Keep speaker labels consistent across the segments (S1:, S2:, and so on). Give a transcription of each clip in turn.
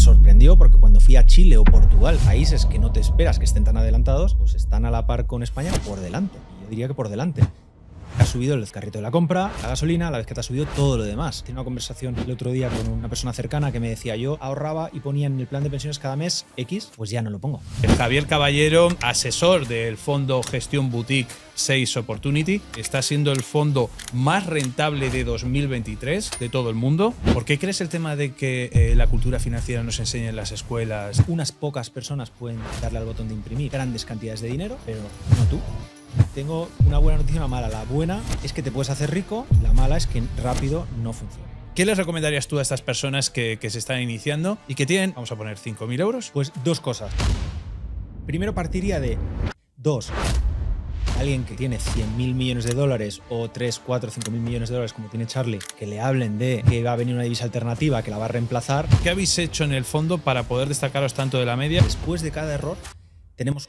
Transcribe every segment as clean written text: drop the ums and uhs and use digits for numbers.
S1: sorprendió porque cuando fui a Chile o Portugal, países que no te esperas que estén tan adelantados, pues están a la par con España o por delante. Y yo diría que por delante. Has subido el carrito de la compra, la gasolina, a la vez que te ha subido todo lo demás. Tenía una conversación el otro día con una persona cercana que me decía, yo ahorraba y ponía en el plan de pensiones cada mes X, pues ya no lo pongo.
S2: Javier Caballero, asesor del fondo Gestión Boutique 6 Opportunity, está siendo el fondo más rentable de 2023 de todo el mundo. ¿Por qué crees el tema de que la cultura financiera no se enseña en las escuelas?
S1: Unas pocas personas pueden darle al botón de imprimir grandes cantidades de dinero, pero no tú. Tengo una buena noticia y una mala. La buena es que te puedes hacer rico, la mala es que rápido no funciona.
S2: ¿Qué les recomendarías tú a estas personas que se están iniciando y que tienen, vamos a poner, 5.000 euros?
S1: Pues dos cosas. Primero partiría de alguien que tiene 100.000 millones de dólares o 3, 4, 5.000 millones de dólares como tiene Charlie, que le hablen de que va a venir una divisa alternativa que la va a reemplazar.
S2: ¿Qué habéis hecho en el fondo para poder destacaros tanto de la media?
S1: Después de cada error tenemos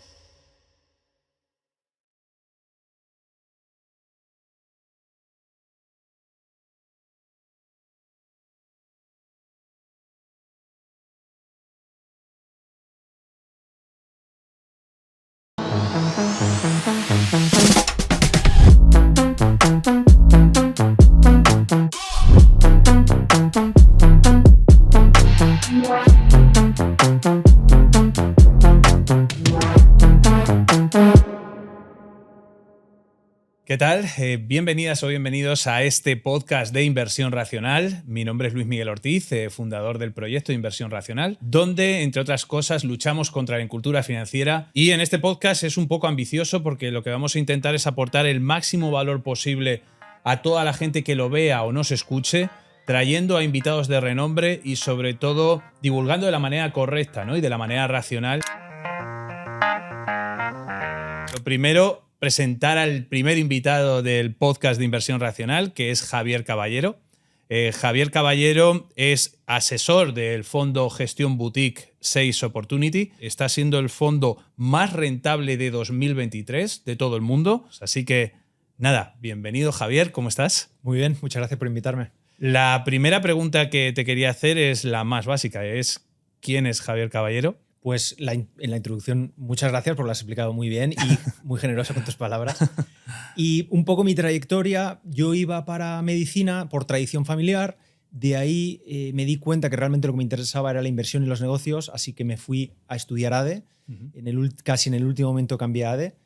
S2: ¿Qué tal? Bienvenidas o bienvenidos a este podcast de Inversión Racional. Mi nombre es Luis Miguel Ortiz, fundador del proyecto Inversión Racional, donde, entre otras cosas, luchamos contra la incultura financiera. Y en este podcast es un poco ambicioso porque lo que vamos a intentar es aportar el máximo valor posible a toda la gente que lo vea o nos escuche, trayendo a invitados de renombre y, sobre todo, divulgando de la manera correcta, ¿no? Y de la manera racional. Lo primero, presentar al primer invitado del podcast de Inversión Racional, que es Javier Caballero. Javier Caballero es asesor del fondo Gestión Boutique 6 Opportunity. Está siendo el fondo más rentable de 2023 de todo el mundo. Así que, nada, bienvenido Javier, ¿cómo estás?
S1: Muy bien, muchas gracias por invitarme.
S2: La primera pregunta que te quería hacer es la más básica, es ¿quién es Javier Caballero?
S1: Pues en la introducción, muchas gracias porque lo has explicado muy bien y muy generoso con tus palabras. Y un poco mi trayectoria, yo iba para medicina por tradición familiar, de ahí me di cuenta que realmente lo que me interesaba era la inversión y los negocios, así que me fui a estudiar ADE, casi en el último momento cambié a ADE,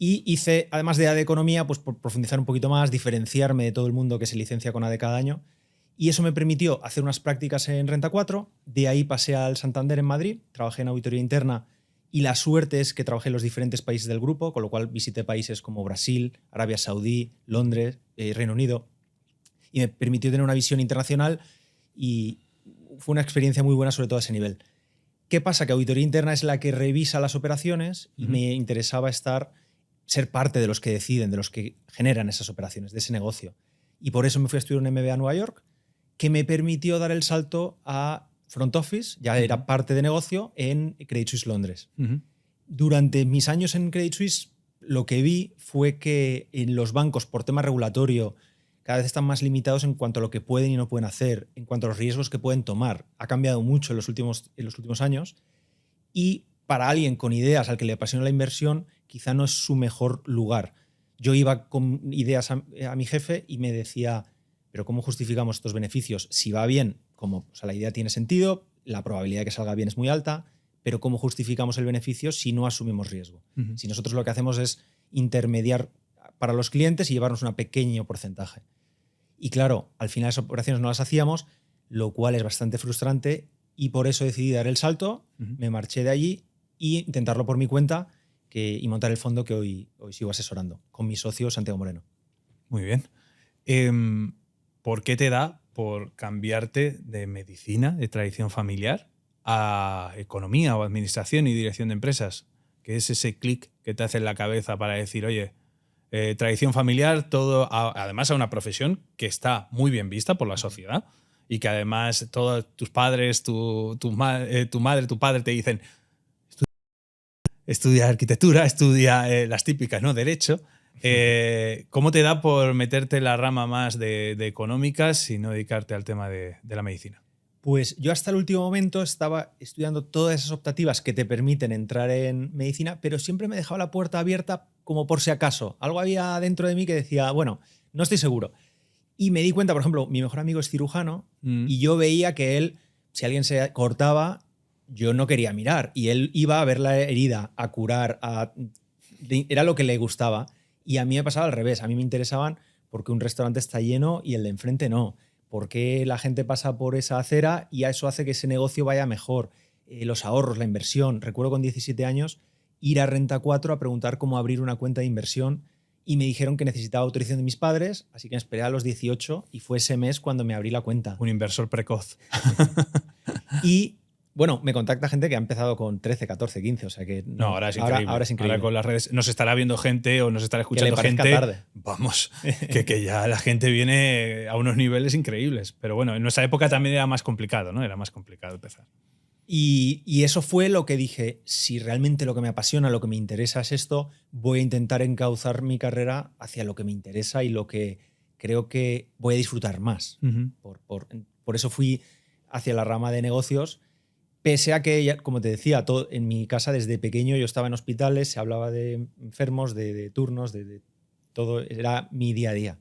S1: y hice, además de ADE Economía, pues por profundizar un poquito más, diferenciarme de todo el mundo que se licencia con ADE cada año. Y eso me permitió hacer unas prácticas en Renta 4, de ahí pasé al Santander en Madrid, trabajé en auditoría interna y la suerte es que trabajé en los diferentes países del grupo, con lo cual visité países como Brasil, Arabia Saudí, Londres, Reino Unido y me permitió tener una visión internacional y fue una experiencia muy buena sobre todo a ese nivel. ¿Qué pasa? Que auditoría interna es la que revisa las operaciones y me interesaba ser parte de los que deciden, de los que generan esas operaciones, de ese negocio. Y por eso me fui a estudiar un MBA a Nueva York, que me permitió dar el salto a front office, ya era parte de negocio, en Credit Suisse Londres. Durante mis años en Credit Suisse, lo que vi fue que en los bancos, por tema regulatorio, cada vez están más limitados en cuanto a lo que pueden y no pueden hacer, en cuanto a los riesgos que pueden tomar. Ha cambiado mucho en los últimos años y para alguien con ideas al que le apasiona la inversión, quizá no es su mejor lugar. Yo iba con ideas a mi jefe y me decía, pero ¿cómo justificamos estos beneficios? Si va bien, la idea tiene sentido, la probabilidad de que salga bien es muy alta, pero ¿cómo justificamos el beneficio si no asumimos riesgo? Si nosotros lo que hacemos es intermediar para los clientes y llevarnos un pequeño porcentaje. Y claro, al final esas operaciones no las hacíamos, lo cual es bastante frustrante y por eso decidí dar el salto, me marché de allí e intentarlo por mi cuenta y montar el fondo que hoy sigo asesorando con mi socio Santiago Moreno.
S2: Muy bien. ¿Por qué te da por cambiarte de medicina, de tradición familiar, a economía o administración y dirección de empresas? ¿Qué es ese clic que te hace en la cabeza para decir, oye, tradición familiar, todo, además a una profesión que está muy bien vista por la sociedad y que además todos tus padres, tu madre, tu padre te dicen estudia arquitectura, estudia las típicas, ¿no? Derecho. ¿Cómo te da por meterte en la rama más de económicas y no dedicarte al tema de la medicina?
S1: Pues yo hasta el último momento estaba estudiando todas esas optativas que te permiten entrar en medicina, pero siempre me dejaba la puerta abierta como por si acaso. Algo había dentro de mí que decía, bueno, no estoy seguro. Y me di cuenta, por ejemplo, mi mejor amigo es cirujano y yo veía que él, si alguien se cortaba, yo no quería mirar. Y él iba a ver la herida, a curar, era lo que le gustaba. Y a mí me pasaba al revés. A mí me interesaban porque un restaurante está lleno y el de enfrente no. Porque la gente pasa por esa acera y eso hace que ese negocio vaya mejor. Los ahorros, la inversión. Recuerdo con 17 años ir a Renta 4 a preguntar cómo abrir una cuenta de inversión y me dijeron que necesitaba autorización de mis padres, así que me esperé a los 18 y fue ese mes cuando me abrí la cuenta.
S2: Un inversor precoz.
S1: Y bueno, me contacta gente que ha empezado con 13, 14, 15, o sea que
S2: no, ahora es increíble.
S1: Ahora es increíble.
S2: Ahora con las redes nos estará viendo gente o nos estará escuchando
S1: que le
S2: gente.
S1: Tarde.
S2: Vamos, que ya la gente viene a unos niveles increíbles. Pero bueno, en nuestra época también era más complicado, ¿no? Era más complicado empezar.
S1: Y eso fue lo que dije, si realmente lo que me apasiona, lo que me interesa es esto, voy a intentar encauzar mi carrera hacia lo que me interesa y lo que creo que voy a disfrutar más. Por eso fui hacia la rama de negocios, pese a que, como te decía, en mi casa desde pequeño yo estaba en hospitales, se hablaba de enfermos, de turnos, de todo, era mi día a día.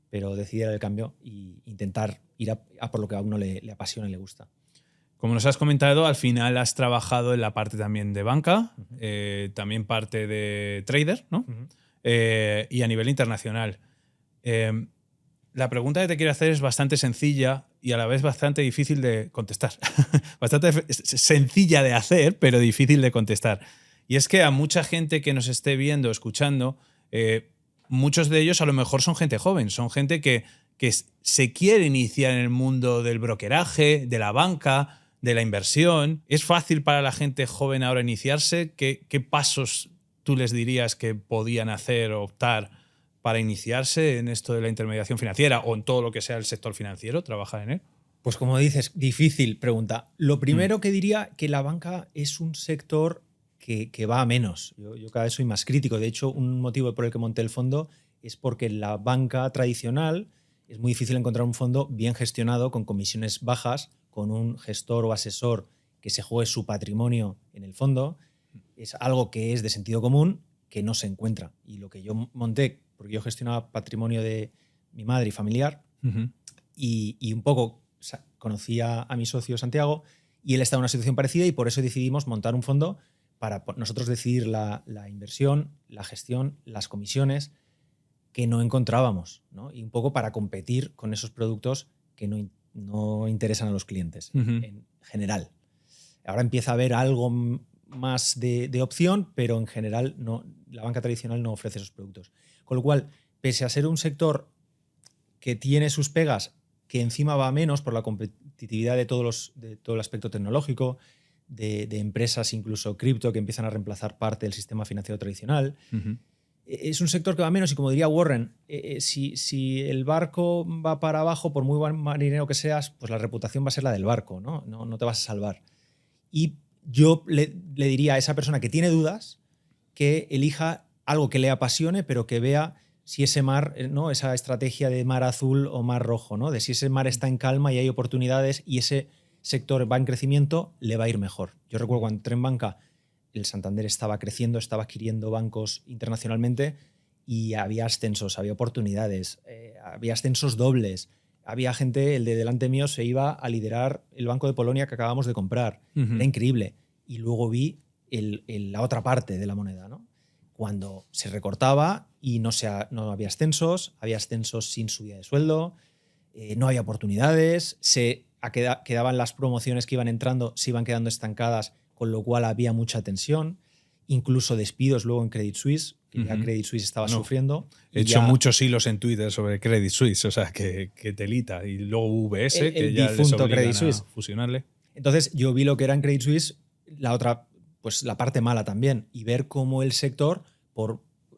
S1: Pero decidí dar el cambio e intentar ir a por lo que a uno le apasiona y le gusta.
S2: Como nos has comentado, al final has trabajado en la parte también de banca, también parte de trader, ¿no? Y a nivel internacional. La pregunta que te quiero hacer es bastante sencilla y a la vez bastante difícil de contestar. Bastante sencilla de hacer, pero difícil de contestar. Y es que a mucha gente que nos esté viendo, escuchando, muchos de ellos a lo mejor son gente joven, son gente que se quiere iniciar en el mundo del brokeraje, de la banca, de la inversión. ¿Es fácil para la gente joven ahora iniciarse? ¿Qué pasos tú les dirías que podían hacer o optar para iniciarse en esto de la intermediación financiera o en todo lo que sea el sector financiero, trabajar en él?
S1: Pues como dices, difícil pregunta. Lo primero que diría que la banca es un sector que va a menos. Yo cada vez soy más crítico. De hecho, un motivo por el que monté el fondo es porque en la banca tradicional es muy difícil encontrar un fondo bien gestionado, con comisiones bajas, con un gestor o asesor que se juegue su patrimonio en el fondo. Es algo que es de sentido común, que no se encuentra. Y lo que yo monté, porque yo gestionaba patrimonio de mi madre y familiar, y un poco conocía a mi socio Santiago, y él estaba en una situación parecida, y por eso decidimos montar un fondo para nosotros decidir la inversión, la gestión, las comisiones que no encontrábamos, ¿no? Y un poco para competir con esos productos que no interesan a los clientes en general. Ahora empieza a haber algo más de opción, pero en general la banca tradicional no ofrece esos productos. Con lo cual, pese a ser un sector que tiene sus pegas, que encima va menos por la competitividad de todo el aspecto tecnológico, de empresas incluso cripto que empiezan a reemplazar parte del sistema financiero tradicional, es un sector que va menos y, como diría Warren, si el barco va para abajo, por muy buen marinero que seas, pues la reputación va a ser la del barco, ¿no? No te vas a salvar. Y yo le diría a esa persona que tiene dudas que elija algo que le apasione, pero que vea si ese mar, ¿no? Esa estrategia de mar azul o mar rojo, ¿no? De si ese mar está en calma y hay oportunidades y ese sector va en crecimiento, le va a ir mejor. Yo recuerdo cuando entré en banca, el Santander estaba creciendo, estaba adquiriendo bancos internacionalmente y había ascensos, había oportunidades, había ascensos dobles. Había gente, el de delante mío se iba a liderar el Banco de Polonia que acabamos de comprar. Era increíble. Y luego vi la otra parte de la moneda, ¿no? Cuando se recortaba y no había ascensos sin subida de sueldo, no había oportunidades, quedaban las promociones que iban entrando, se iban quedando estancadas, con lo cual había mucha tensión, incluso despidos luego en Credit Suisse, que ya Credit Suisse estaba sufriendo.
S2: He hecho muchos hilos en Twitter sobre Credit Suisse, o sea, que telita. Y luego UBS, que ya les obligan
S1: Credit Suisse.
S2: A fusionarle.
S1: Entonces yo vi lo que era en Credit Suisse, la otra, pues la parte mala también, y ver cómo el sector,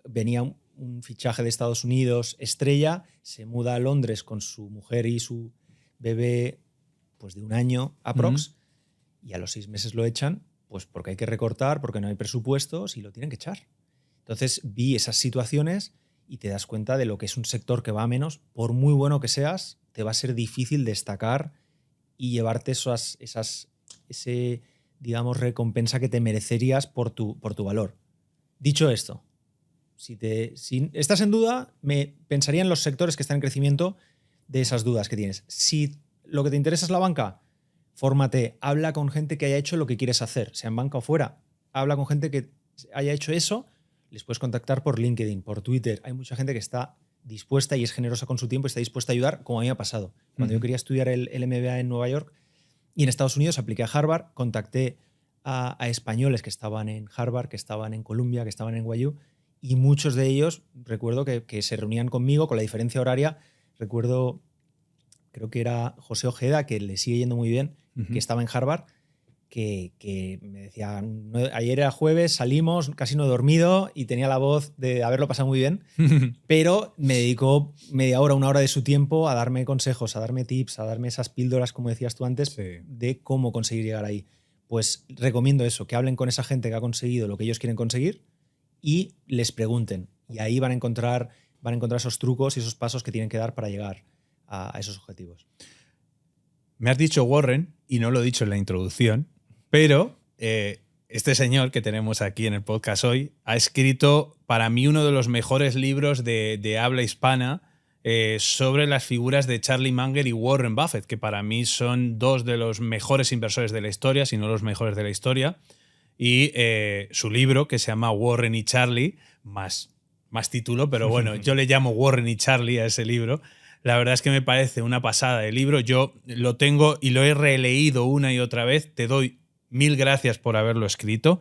S1: venía un fichaje de Estados Unidos estrella, se muda a Londres con su mujer y su bebé, pues de un año aprox, y a los 6 meses lo echan, pues porque hay que recortar, porque no hay presupuestos y lo tienen que echar. Entonces vi esas situaciones y te das cuenta de lo que es un sector que va a menos. Por muy bueno que seas, te va a ser difícil destacar y llevarte ese, digamos, recompensa que te merecerías por tu valor. Dicho esto, si estás en duda, me pensaría en los sectores que están en crecimiento de esas dudas que tienes. Si lo que te interesa es la banca, fórmate, habla con gente que haya hecho lo que quieres hacer, sea en banca o fuera. Habla con gente que haya hecho eso, les puedes contactar por LinkedIn, por Twitter. Hay mucha gente que está dispuesta y es generosa con su tiempo y está dispuesta a ayudar, como a mí me ha pasado. Cuando yo quería estudiar el MBA en Nueva York y en Estados Unidos, apliqué a Harvard, contacté a españoles que estaban en Harvard, que estaban en Columbia, que estaban en NYU, y muchos de ellos recuerdo que se reunían conmigo con la diferencia horaria. Recuerdo, creo que era José Ojeda, que le sigue yendo muy bien, que estaba en Harvard, que me decía, ayer era jueves, salimos, casi no he dormido y tenía la voz de haberlo pasado muy bien, pero me dedicó media hora, una hora de su tiempo a darme consejos, a darme tips, a darme esas píldoras, como decías tú antes, de cómo conseguir llegar ahí. Pues recomiendo eso, que hablen con esa gente que ha conseguido lo que ellos quieren conseguir y les pregunten. Y ahí van a encontrar esos trucos y esos pasos que tienen que dar para llegar a esos objetivos.
S2: Me has dicho Warren, y no lo he dicho en la introducción, pero este señor que tenemos aquí en el podcast hoy ha escrito para mí uno de los mejores libros de habla hispana sobre las figuras de Charlie Munger y Warren Buffett, que para mí son dos de los mejores inversores de la historia, si no los mejores de la historia. Y su libro, que se llama Warren y Charlie, más título, pero bueno, yo le llamo Warren y Charlie a ese libro. La verdad es que me parece una pasada de libro. Yo lo tengo y lo he releído una y otra vez. Te doy 1000 gracias por haberlo escrito.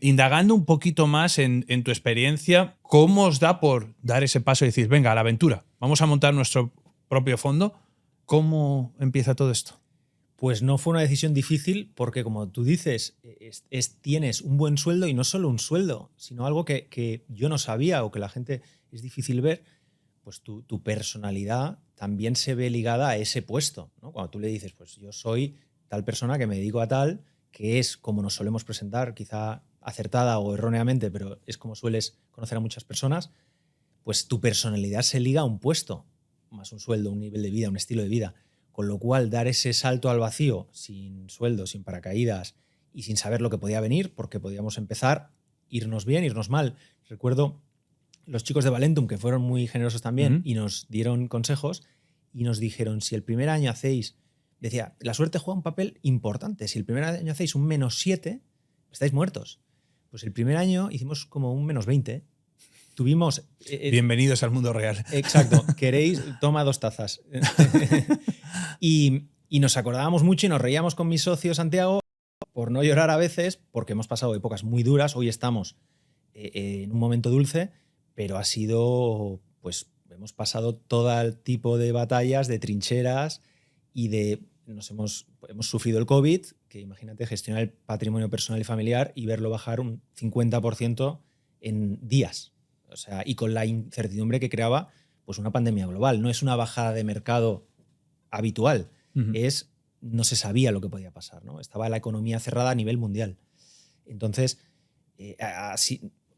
S2: Indagando un poquito más en tu experiencia, ¿cómo os da por dar ese paso y decir, venga, a la aventura, vamos a montar nuestro propio fondo? ¿Cómo empieza todo esto?
S1: Pues no fue una decisión difícil porque, como tú dices, tienes un buen sueldo y no solo un sueldo, sino algo que yo no sabía o que la gente es difícil ver, pues tu personalidad también se ve ligada a ese puesto, ¿no? Cuando tú le dices, pues yo soy tal persona que me dedico a tal, que es como nos solemos presentar, quizá acertada o erróneamente, pero es como sueles conocer a muchas personas, pues tu personalidad se liga a un puesto, más un sueldo, un nivel de vida, un estilo de vida. Con lo cual, dar ese salto al vacío, sin sueldo, sin paracaídas y sin saber lo que podía venir, porque podíamos empezar, irnos bien, irnos mal. Recuerdo los chicos de Valentum, que fueron muy generosos también, y nos dieron consejos y nos dijeron, si el primer año hacéis, decía, la suerte juega un papel importante, si el primer año hacéis un -7, estáis muertos. Pues el primer año hicimos como un -20. Tuvimos...
S2: Bienvenidos al mundo real.
S1: Exacto. ¿Queréis? Toma 2 tazas. y nos acordábamos mucho y nos reíamos con mi socio Santiago por no llorar a veces, porque hemos pasado épocas muy duras. Hoy estamos en un momento dulce, pero ha sido, pues hemos pasado todo el tipo de batallas, de trincheras y hemos sufrido el COVID, que imagínate gestionar el patrimonio personal y familiar y verlo bajar un 50% en días. O sea, y con la incertidumbre que creaba pues una pandemia global. No es una bajada de mercado habitual, no se sabía lo que podía pasar, ¿no? Estaba la economía cerrada a nivel mundial. Entonces,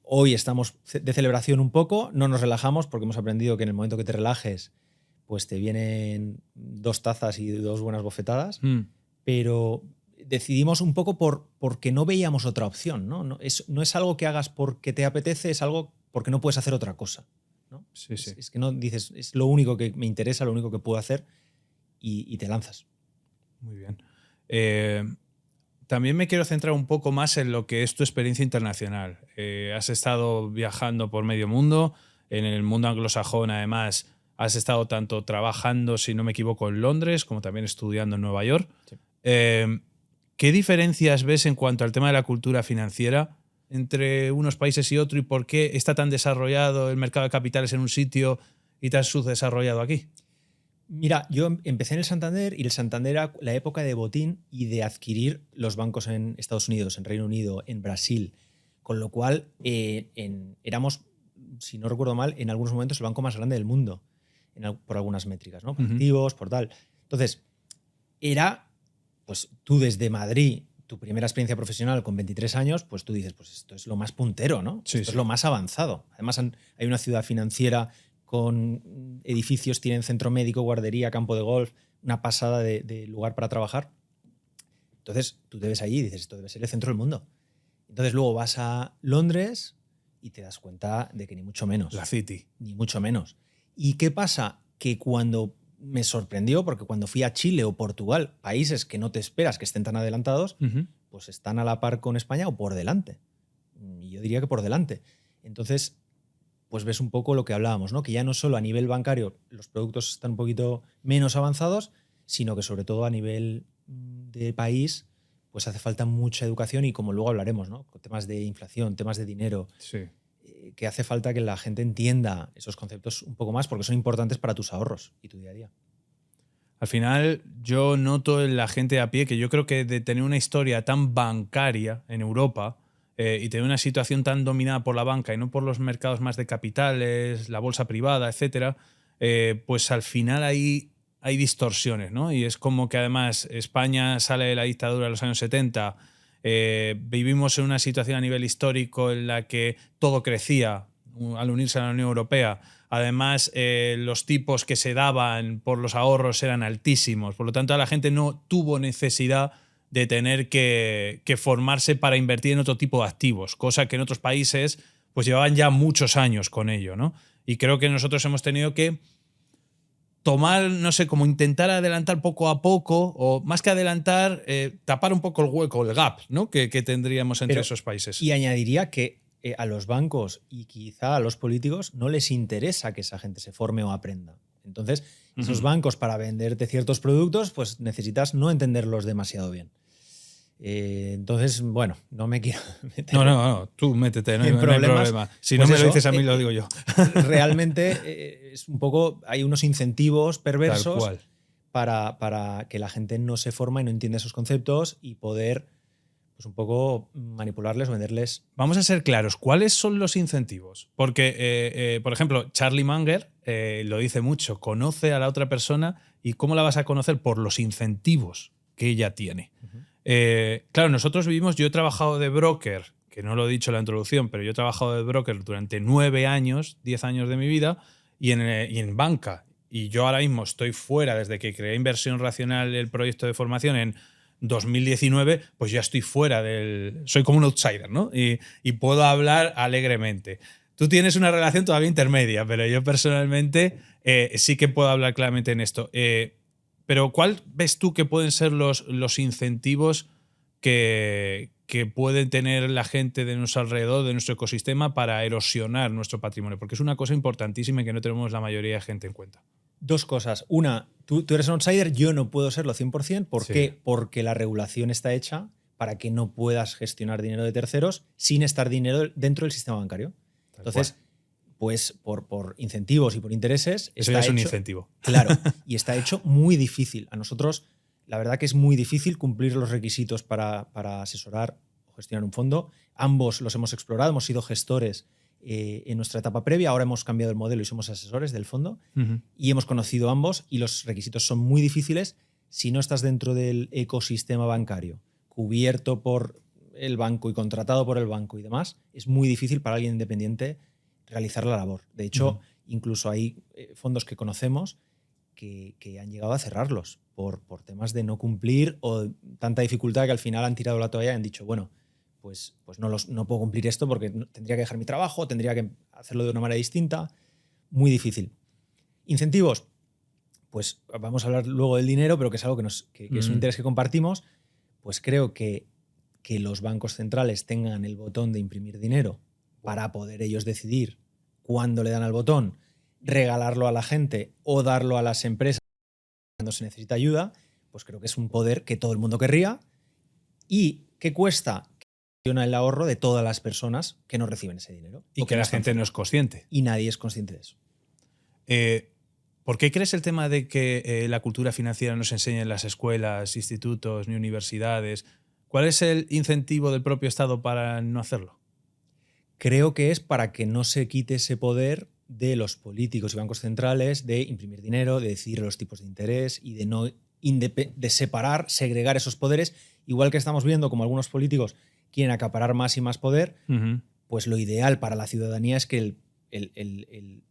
S1: hoy estamos de celebración un poco, no nos relajamos porque hemos aprendido que en el momento que te relajes, pues te vienen 2 tazas y 2 buenas bofetadas, pero decidimos un poco porque no veíamos otra opción, ¿no? No es algo que hagas porque te apetece, es algo porque no puedes hacer otra cosa, ¿no?
S2: Sí, sí.
S1: Es que no dices, es lo único que me interesa, lo único que puedo hacer y te lanzas.
S2: Muy bien. También me quiero centrar un poco más en lo que es tu experiencia internacional. Has estado viajando por medio mundo, en el mundo anglosajón además has estado tanto trabajando, si no me equivoco, en Londres, como también estudiando en Nueva York. Sí. ¿Qué diferencias ves en cuanto al tema de la cultura financiera entre unos países y otro y por qué está tan desarrollado el mercado de capitales en un sitio y tan subdesarrollado aquí?
S1: Mira, yo empecé en el Santander y el Santander era la época de botín y de adquirir los bancos en Estados Unidos, en Reino Unido, en Brasil, con lo cual éramos, si no recuerdo mal, en algunos momentos el banco más grande del mundo, por algunas métricas, ¿no? Por activos, por tal. Entonces, era, pues tú desde Madrid, tu primera experiencia profesional con 23 años, pues tú dices, pues esto es lo más puntero, ¿no?
S2: Sí,
S1: esto es lo más avanzado. Además, hay una ciudad financiera con edificios, tienen centro médico, guardería, campo de golf, una pasada de lugar para trabajar. Entonces tú te ves allí y dices, esto debe ser el centro del mundo. Entonces luego vas a Londres y te das cuenta de que ni mucho menos.
S2: La City.
S1: Ni mucho menos. ¿Y qué pasa? Que cuando me sorprendió, porque cuando fui a Chile o Portugal, países que no te esperas que estén tan adelantados, pues están a la par con España o por delante. Y yo diría que por delante. Entonces, pues ves un poco lo que hablábamos, ¿no? Que ya no solo a nivel bancario los productos están un poquito menos avanzados, sino que sobre todo a nivel de país pues hace falta mucha educación y como luego hablaremos, ¿no? Con temas de inflación, temas de dinero,
S2: Sí.
S1: Que hace falta que la gente entienda esos conceptos un poco más porque son importantes para tus ahorros y tu día a día.
S2: Al final, yo noto en la gente a pie que yo creo que de tener una historia tan bancaria en Europa y tener una situación tan dominada por la banca y no por los mercados más de capitales, la bolsa privada, etcétera, pues al final hay distorsiones, ¿no? Y es como que además España sale de la dictadura de los años 70, vivimos en una situación a nivel histórico en la que todo crecía al unirse a la Unión Europea. Además, los tipos que se daban por los ahorros eran altísimos. Por lo tanto, la gente no tuvo necesidad de tener que formarse para invertir en otro tipo de activos, cosa que en otros países pues llevaban ya muchos años con ello, ¿no? Y creo que nosotros hemos tenido que tomar, no sé, como intentar adelantar poco a poco, o más que adelantar, tapar un poco el hueco, el gap, ¿no? que tendríamos entre esos países.
S1: Y añadiría que a los bancos y quizá a los políticos no les interesa que esa gente se forme o aprenda. Entonces, esos bancos para venderte ciertos productos, pues necesitas no entenderlos demasiado bien. Entonces, bueno, no me quiero meter.
S2: No, tú métete, no hay problema. Si
S1: pues
S2: no me lo dices a mí, lo digo yo.
S1: Realmente es un poco, hay unos incentivos perversos
S2: Tal
S1: cual. Para que la gente no se forma y no entienda esos conceptos y poder pues un poco manipularles o venderles.
S2: Vamos a ser claros, ¿cuáles son los incentivos? Porque, por ejemplo, Charlie Munger lo dice mucho, conoce a la otra persona y ¿cómo la vas a conocer? Por los incentivos que ella tiene. Claro, nosotros vivimos, yo he trabajado de broker, que no lo he dicho en la introducción, pero yo he trabajado de broker durante 9 años, 10 años de mi vida, y en banca. Y yo ahora mismo estoy fuera, desde que creé Inversión Racional, el proyecto de formación en 2019, pues ya estoy fuera soy como un outsider, ¿no? Y puedo hablar alegremente. Tú tienes una relación todavía intermedia, pero yo personalmente sí que puedo hablar claramente en esto. Pero ¿cuál ves tú que pueden ser los incentivos que pueden tener la gente de nuestro alrededor, de nuestro ecosistema, para erosionar nuestro patrimonio? Porque es una cosa importantísima y que no tenemos la mayoría de gente en cuenta.
S1: Dos cosas. Una, tú eres un outsider, yo no puedo serlo 100%. ¿Por qué? Porque la regulación está hecha para que no puedas gestionar dinero de terceros sin estar dinero dentro del sistema bancario. Entonces, pues por incentivos y por intereses…
S2: Eso ya es un incentivo.
S1: Claro, y está hecho muy difícil. A nosotros, la verdad que es muy difícil cumplir los requisitos para asesorar o gestionar un fondo. Ambos los hemos explorado, hemos sido gestores en nuestra etapa previa, ahora hemos cambiado el modelo y somos asesores del fondo y hemos conocido ambos y los requisitos son muy difíciles si no estás dentro del ecosistema bancario, cubierto por el banco y contratado por el banco y demás. Es muy difícil para alguien independiente realizar la labor. De hecho, incluso hay fondos que conocemos que han llegado a cerrarlos por temas de no cumplir o tanta dificultad que al final han tirado la toalla y han dicho, bueno, pues no puedo cumplir esto porque tendría que dejar mi trabajo, tendría que hacerlo de una manera distinta. Muy difícil. Incentivos, pues vamos a hablar luego del dinero, pero que es algo que es un interés que compartimos. Pues creo que los bancos centrales tengan el botón de imprimir dinero para poder ellos decidir cuándo le dan al botón, regalarlo a la gente o darlo a las empresas cuando se necesita ayuda, pues creo que es un poder que todo el mundo querría y que cuesta el ahorro de todas las personas que no reciben ese dinero.
S2: Y que la gente no es consciente.
S1: Y nadie es consciente de eso.
S2: ¿Por qué crees el tema de que la cultura financiera no se enseña en las escuelas, institutos ni universidades? ¿Cuál es el incentivo del propio Estado para no hacerlo?
S1: Creo que es para que no se quite ese poder de los políticos y bancos centrales de imprimir dinero, de decidir los tipos de interés y de separar, segregar esos poderes. Igual que estamos viendo como algunos políticos quieren acaparar más y más poder, pues lo ideal para la ciudadanía es que el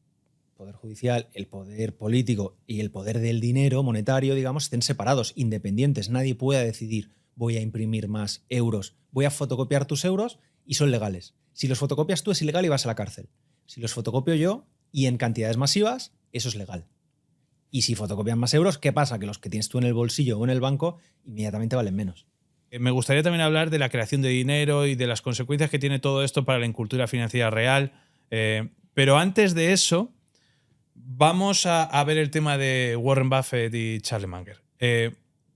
S1: poder judicial, el poder político y el poder del dinero monetario, digamos, estén separados, independientes. Nadie pueda decidir, voy a imprimir más euros, voy a fotocopiar tus euros y son legales. Si los fotocopias tú es ilegal y vas a la cárcel. Si los fotocopio yo y en cantidades masivas, eso es legal. Y si fotocopian más euros, ¿qué pasa? Que los que tienes tú en el bolsillo o en el banco inmediatamente valen menos.
S2: Me gustaría también hablar de la creación de dinero y de las consecuencias que tiene todo esto para la incultura financiera real. Pero antes de eso, vamos a ver el tema de Warren Buffett y Charlie Munger.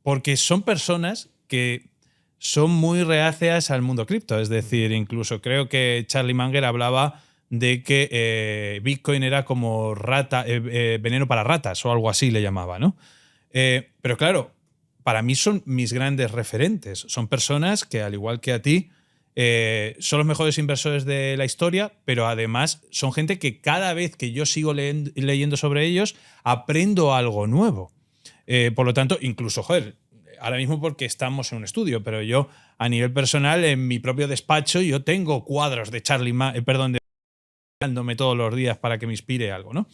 S2: Porque son personas que son muy reacias al mundo cripto. Es decir, incluso creo que Charlie Munger hablaba de que Bitcoin era como veneno para ratas o algo así le llamaba, ¿no? Pero claro, para mí son mis grandes referentes. Son personas que, al igual que a ti, son los mejores inversores de la historia, pero además son gente que cada vez que yo sigo leyendo sobre ellos, aprendo algo nuevo. Por lo tanto, incluso, joder, ahora mismo porque estamos en un estudio, pero yo a nivel personal, en mi propio despacho, yo tengo cuadros de dándome todos los días para que me inspire algo, ¿no?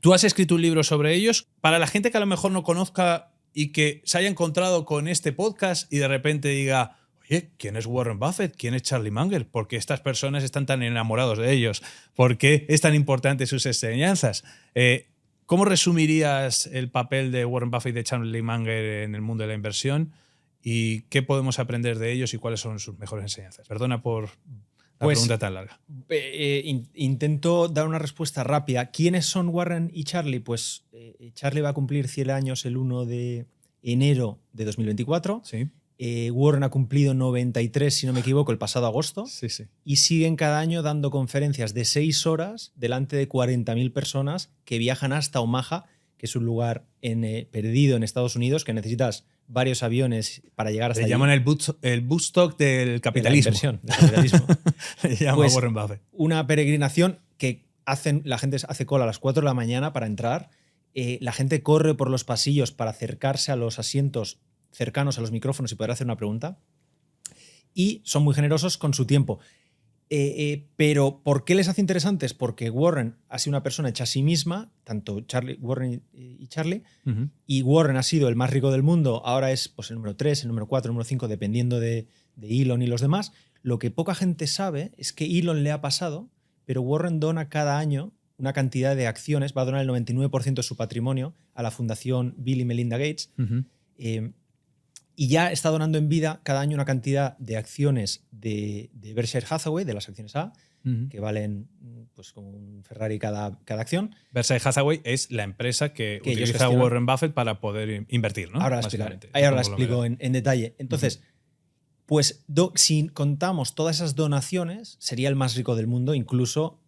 S2: Tú has escrito un libro sobre ellos. Para la gente que a lo mejor no conozca y que se haya encontrado con este podcast y de repente diga, oye, ¿quién es Warren Buffett? ¿Quién es Charlie Munger? ¿Por qué estas personas están tan enamorados de ellos? ¿Por qué es tan importante sus enseñanzas? ¿Cómo resumirías el papel de Warren Buffett y de Charlie Munger en el mundo de la inversión? ¿Y qué podemos aprender de ellos y cuáles son sus mejores enseñanzas? Perdona por la pregunta tan larga.
S1: Intento dar una respuesta rápida. ¿Quiénes son Warren y Charlie? Pues Charlie va a cumplir 100 años el 1 de enero de 2024.
S2: Sí.
S1: Warren ha cumplido 93, si no me equivoco, el pasado agosto.
S2: Sí, sí.
S1: Y siguen cada año dando conferencias de 6 horas delante de 40.000 personas que viajan hasta Omaha, que es un lugar perdido en Estados Unidos, que necesitas varios aviones para llegar hasta allí.
S2: Le llaman el Woodstock del capitalismo.
S1: De la inversión, del capitalismo.
S2: Le llama
S1: pues,
S2: Warren Buffett.
S1: Una peregrinación que la gente hace cola a las 4 de la mañana para entrar. La gente corre por los pasillos para acercarse a los asientos cercanos a los micrófonos y poder hacer una pregunta. Y son muy generosos con su tiempo. Pero ¿por qué les hace interesantes? Porque Warren ha sido una persona hecha a sí misma, tanto Warren y Charlie, y Warren ha sido el más rico del mundo, ahora es pues, el número 3, el número 4, el número 5, dependiendo de Elon y los demás. Lo que poca gente sabe es que Elon le ha pasado, pero Warren dona cada año una cantidad de acciones, va a donar el 99% de su patrimonio a la fundación Bill y Melinda Gates, y ya está donando en vida cada año una cantidad de acciones de Berkshire Hathaway, de las acciones A, que valen pues, como un Ferrari cada acción.
S2: Berkshire Hathaway es la empresa que utiliza Warren Buffett para poder invertir, ¿no?
S1: Ahora la explico en detalle. Entonces, pues si contamos todas esas donaciones, sería el más rico del mundo, incluso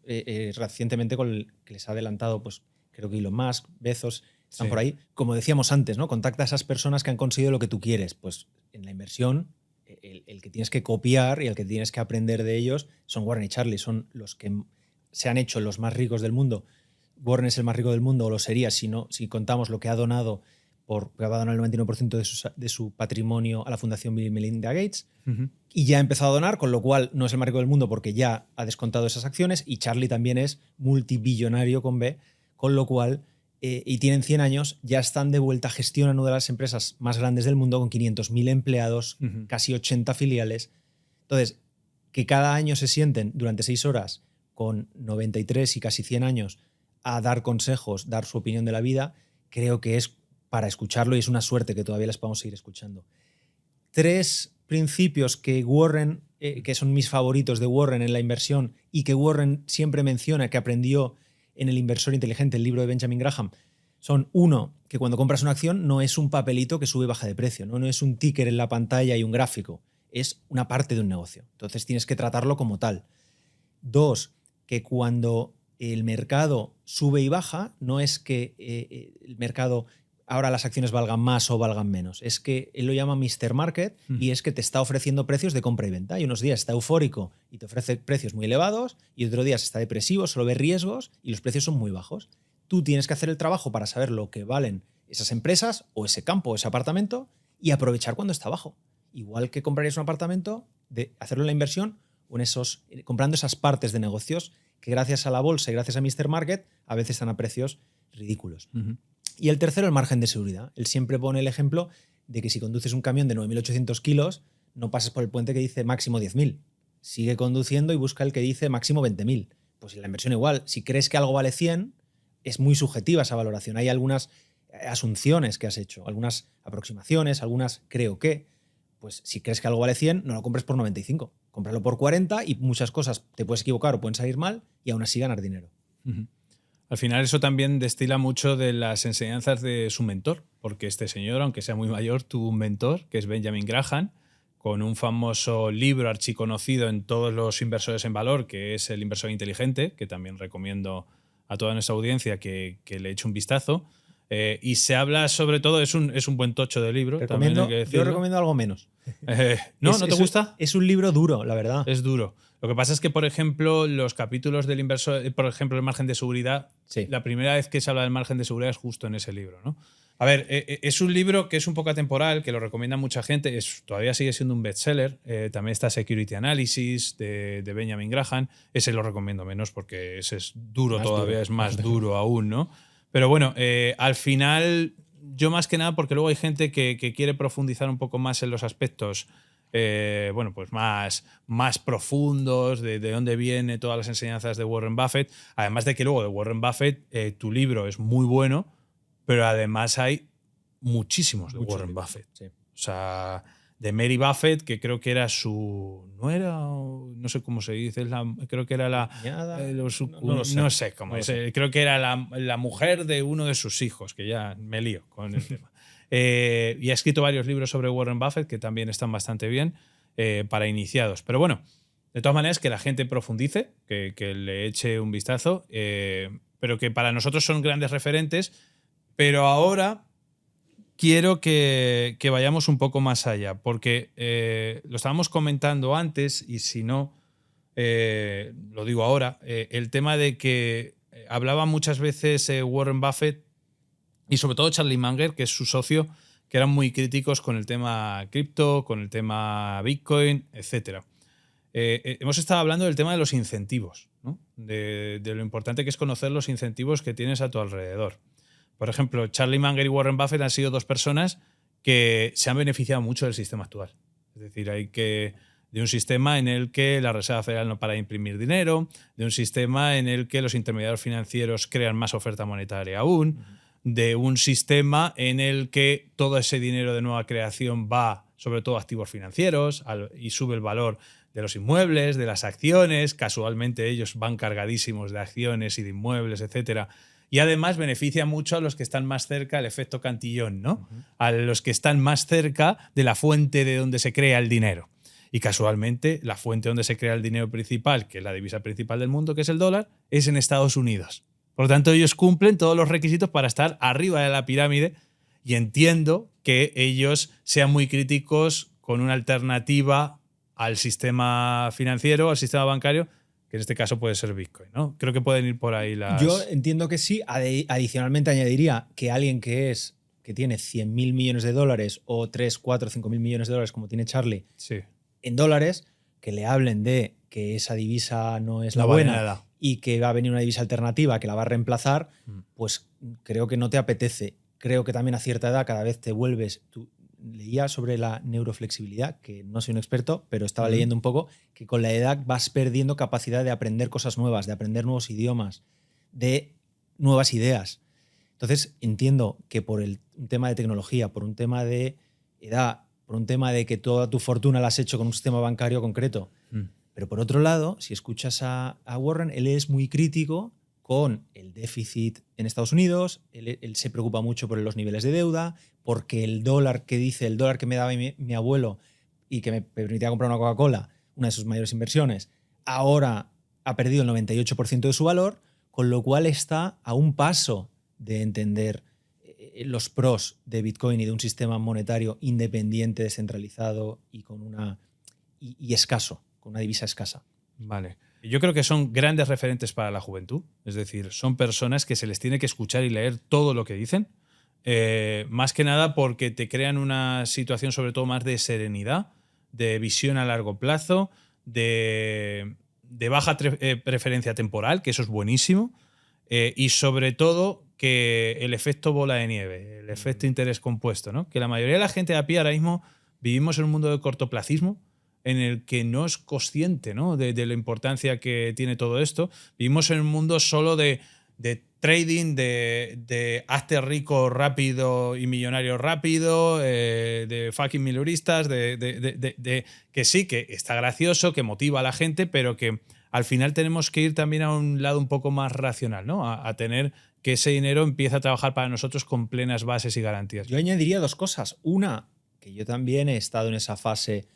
S1: recientemente con el que les ha adelantado, pues creo que Elon Musk, Bezos, están por ahí. Como decíamos antes, ¿no? Contacta a esas personas que han conseguido lo que tú quieres. Pues en la inversión, el que tienes que copiar y el que tienes que aprender de ellos son Warren y Charlie. Son los que se han hecho los más ricos del mundo. Warren es el más rico del mundo, o lo sería si contamos lo que ha donado, porque va a donar el 99% de su patrimonio a la fundación Bill y Melinda Gates. Y ya ha empezado a donar, con lo cual no es el más rico del mundo porque ya ha descontado esas acciones. Y Charlie también es multibillonario con B, con lo cual... y tienen 100 años, ya están de vuelta, gestionan una de las empresas más grandes del mundo con 500.000 empleados, casi 80 filiales. Entonces, que cada año se sienten durante 6 horas con 93 y casi 100 años a dar consejos, dar su opinión de la vida, creo que es para escucharlo y es una suerte que todavía les podamos seguir escuchando. 3 principios que Warren, que son mis favoritos de Warren en la inversión y que Warren siempre menciona que aprendió en El inversor inteligente, el libro de Benjamin Graham, son: 1, que cuando compras una acción no es un papelito que sube y baja de precio, no es un ticker en la pantalla y un gráfico, es una parte de un negocio. Entonces tienes que tratarlo como tal. 2, que cuando el mercado sube y baja, no es que el mercado ahora las acciones valgan más o valgan menos, es que él lo llama Mr. Market y es que te está ofreciendo precios de compra y venta. Y unos días está eufórico y te ofrece precios muy elevados y otros días está depresivo, solo ve riesgos y los precios son muy bajos. Tú tienes que hacer el trabajo para saber lo que valen esas empresas o ese campo o ese apartamento y aprovechar cuando está bajo. Igual que comprarías un apartamento, de hacerlo en la inversión o comprando esas partes de negocios que gracias a la bolsa y gracias a Mr. Market a veces están a precios ridículos.
S2: Ujú.
S1: Y el tercero, el margen de seguridad. Él siempre pone el ejemplo de que si conduces un camión de 9.800 kilos, no pases por el puente que dice máximo 10.000. Sigue conduciendo y busca el que dice máximo 20.000. Pues en la inversión igual. Si crees que algo vale 100, es muy subjetiva esa valoración. Hay algunas asunciones que has hecho, algunas aproximaciones, algunas creo que. Pues si crees que algo vale 100, no lo compres por 95. Cómpralo por 40 y muchas cosas te puedes equivocar o pueden salir mal y aún así ganar dinero.
S2: Ujú. Al final eso también destila mucho de las enseñanzas de su mentor, porque este señor, aunque sea muy mayor, tuvo un mentor, que es Benjamin Graham, con un famoso libro archiconocido en todos los inversores en valor, que es El inversor inteligente, que también recomiendo a toda nuestra audiencia que le eche un vistazo. Y se habla sobre todo, es un buen tocho de libro, también hay que
S1: Yo
S2: decirlo.
S1: recomiendo algo menos.
S2: ¿No te gusta?
S1: Es un libro duro, la verdad.
S2: Es duro. Lo que pasa es que, por ejemplo, los capítulos del inversor, por ejemplo, el margen de seguridad,
S1: Sí.
S2: la primera vez que se habla del margen de seguridad es justo en ese libro, ¿no? A ver, es un libro que es un poco atemporal, que lo recomienda mucha gente, todavía sigue siendo un bestseller. También está Security Analysis de Benjamin Graham. Ese lo recomiendo menos porque ese es duro
S1: Más
S2: todavía,
S1: duro.
S2: es más duro aún, ¿no? Pero bueno, al final, yo más que nada, porque luego hay gente que quiere profundizar un poco más en los aspectos bueno, pues más profundos, de dónde viene todas las enseñanzas de Warren Buffett. Además de que luego de Warren Buffett, tu libro es muy bueno, pero además hay muchísimos de Warren Buffett.
S1: Sí.
S2: O sea, de Mary Buffett, que creo que era su nuera, o no sé cómo se dice, creo que era la... no sé cómo es. Creo que era la mujer de uno de sus hijos, que ya me lío con el tema. Y ha escrito varios libros sobre Warren Buffett que también están bastante bien para iniciados. Pero bueno, de todas maneras, que la gente profundice, que le eche un vistazo, pero que para nosotros son grandes referentes. Pero ahora quiero que vayamos un poco más allá, porque lo estábamos comentando antes y si no, lo digo ahora, el tema de que hablaba muchas veces Warren Buffett y sobre todo Charlie Munger, que es su socio, que eran muy críticos con el tema cripto, con el tema Bitcoin, etc. Hemos estado hablando del tema de los incentivos, ¿no? De lo importante que es conocer los incentivos que tienes a tu alrededor. Por ejemplo, Charlie Munger y Warren Buffett han sido dos personas que se han beneficiado mucho del sistema actual. Es decir, de un sistema en el que la Reserva Federal no para de imprimir dinero, de un sistema en el que los intermediarios financieros crean más oferta monetaria aún, de un sistema en el que todo ese dinero de nueva creación va sobre todo a activos financieros y sube el valor de los inmuebles, de las acciones. Casualmente ellos van cargadísimos de acciones y de inmuebles, etcétera. Y además beneficia mucho a los que están más cerca, el efecto Cantillón, ¿no? A los que están más cerca de la fuente de donde se crea el dinero. Y casualmente la fuente donde se crea el dinero principal, que es la divisa principal del mundo, que es el dólar, es en Estados Unidos. Por lo tanto, ellos cumplen todos los requisitos para estar arriba de la pirámide y entiendo que ellos sean muy críticos con una alternativa al sistema financiero, al sistema bancario, que en este caso puede ser Bitcoin, ¿no? Creo que pueden ir por ahí las...
S1: Yo entiendo que sí. Adicionalmente añadiría que alguien que tiene 100.000 millones de dólares o 3, 4, 5.000 millones de dólares como tiene Charlie en dólares, que le hablen de que esa divisa no es la buena y que va a venir una divisa alternativa que la va a reemplazar, pues creo que no te apetece. Creo que también a cierta edad cada vez te vuelves... Leía sobre la neuroflexibilidad, que no soy un experto, pero estaba leyendo un poco, que con la edad vas perdiendo capacidad de aprender cosas nuevas, de aprender nuevos idiomas, de nuevas ideas. Entonces entiendo que por un tema de tecnología, por un tema de edad, por un tema de que toda tu fortuna la has hecho con un sistema bancario concreto. Pero por otro lado, si escuchas a Warren, él es muy crítico con el déficit en Estados Unidos, él se preocupa mucho por los niveles de deuda, porque el dólar que me daba mi abuelo y que me permitía comprar una Coca-Cola, una de sus mayores inversiones, ahora ha perdido el 98% de su valor, con lo cual está a un paso de entender los pros de Bitcoin y de un sistema monetario independiente, descentralizado y y escaso, con una divisa escasa.
S2: Vale. Yo creo que son grandes referentes para la juventud, es decir, son personas que se les tiene que escuchar y leer todo lo que dicen, más que nada porque te crean una situación sobre todo más de serenidad, de visión a largo plazo, de de baja preferencia temporal, que eso es buenísimo, y sobre todo que el efecto bola de nieve, el efecto interés compuesto, ¿no? Que la mayoría de la gente de a pie ahora mismo vivimos en un mundo de cortoplacismo en el que no es consciente, ¿no? de la importancia que tiene todo esto. Vivimos en un mundo solo de trading, de hazte rico rápido y millonario rápido, de fucking miluristas, de que sí, que está gracioso, que motiva a la gente, pero que al final tenemos que ir también a un lado un poco más racional, ¿no? A tener que ese dinero empiece a trabajar para nosotros con plenas bases y garantías.
S1: Yo añadiría dos cosas. Una, que yo también he estado en esa fase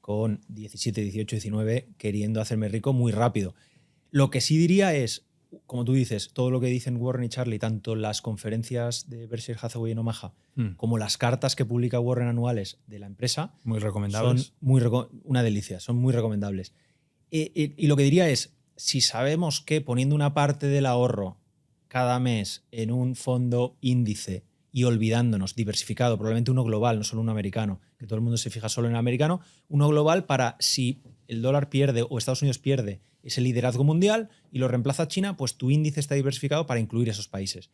S1: con 17, 18, 19, queriendo hacerme rico muy rápido. Lo que sí diría es, como tú dices, todo lo que dicen Warren y Charlie, tanto las conferencias de Berkshire Hathaway en Omaha como las cartas que publica Warren anuales de la empresa,
S2: muy recomendables.
S1: Son una delicia, son muy recomendables. Y lo que diría es, si sabemos que poniendo una parte del ahorro cada mes en un fondo índice y olvidándonos, diversificado, probablemente uno global, no solo uno americano, que todo el mundo se fija solo en el americano, uno global para si el dólar pierde o Estados Unidos pierde ese liderazgo mundial y lo reemplaza China, pues tu índice está diversificado para incluir esos países.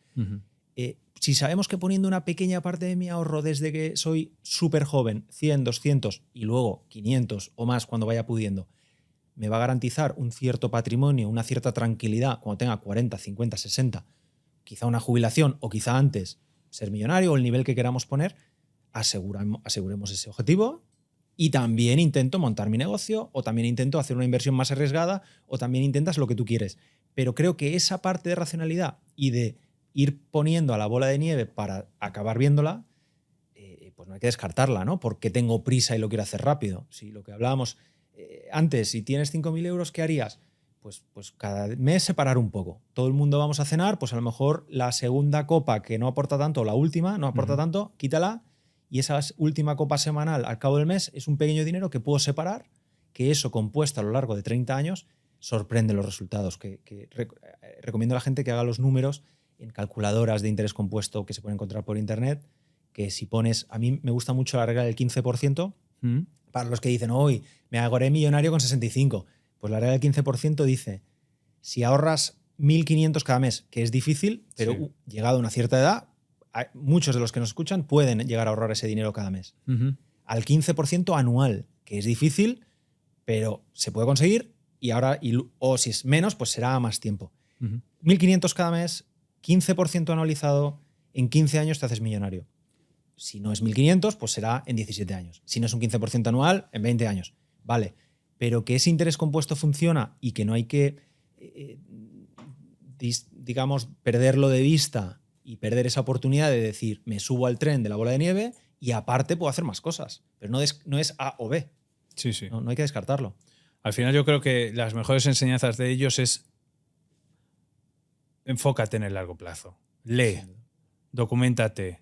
S1: Si sabemos que poniendo una pequeña parte de mi ahorro desde que soy súper joven, 100, 200 y luego 500 o más cuando vaya pudiendo, me va a garantizar un cierto patrimonio, una cierta tranquilidad cuando tenga 40, 50, 60, quizá una jubilación o quizá antes ser millonario o el nivel que queramos poner, aseguremos ese objetivo. Y también intento montar mi negocio, o también intento hacer una inversión más arriesgada, o también intentas lo que tú quieres. Pero creo que esa parte de racionalidad y de ir poniendo a la bola de nieve para acabar viéndola, pues no hay que descartarla, ¿no? Porque tengo prisa y lo quiero hacer rápido. Si lo que hablábamos antes, si tienes 5.000 euros, ¿qué harías? Pues cada mes separar un poco. Todo el mundo vamos a cenar, pues a lo mejor la segunda copa que no aporta tanto, o la última no aporta tanto, quítala. Y esa última copa semanal al cabo del mes es un pequeño dinero que puedo separar, que eso compuesto a lo largo de 30 años sorprende los resultados. Recomiendo a la gente que haga los números en calculadoras de interés compuesto que se pueden encontrar por internet, que si pones, a mí me gusta mucho la regla del 15%, para los que dicen, hoy me haré millonario con 65. Pues la regla del 15% dice, si ahorras 1.500 cada mes, que es difícil, pero llegado a una cierta edad, muchos de los que nos escuchan pueden llegar a ahorrar ese dinero cada mes. Al 15% anual, que es difícil, pero se puede conseguir o si es menos, pues será a más tiempo. 1.500 cada mes, 15% anualizado, en 15 años te haces millonario. Si no es 1.500, pues será en 17 años. Si no es un 15% anual, en 20 años. Vale, pero que ese interés compuesto funciona y que no hay que, digamos, perderlo de vista y perder esa oportunidad de decir, me subo al tren de la bola de nieve y aparte puedo hacer más cosas. Pero no es A o B.
S2: Sí, sí.
S1: No hay que descartarlo.
S2: Al final yo creo que las mejores enseñanzas de ellos es enfócate en el largo plazo. Lee, documéntate,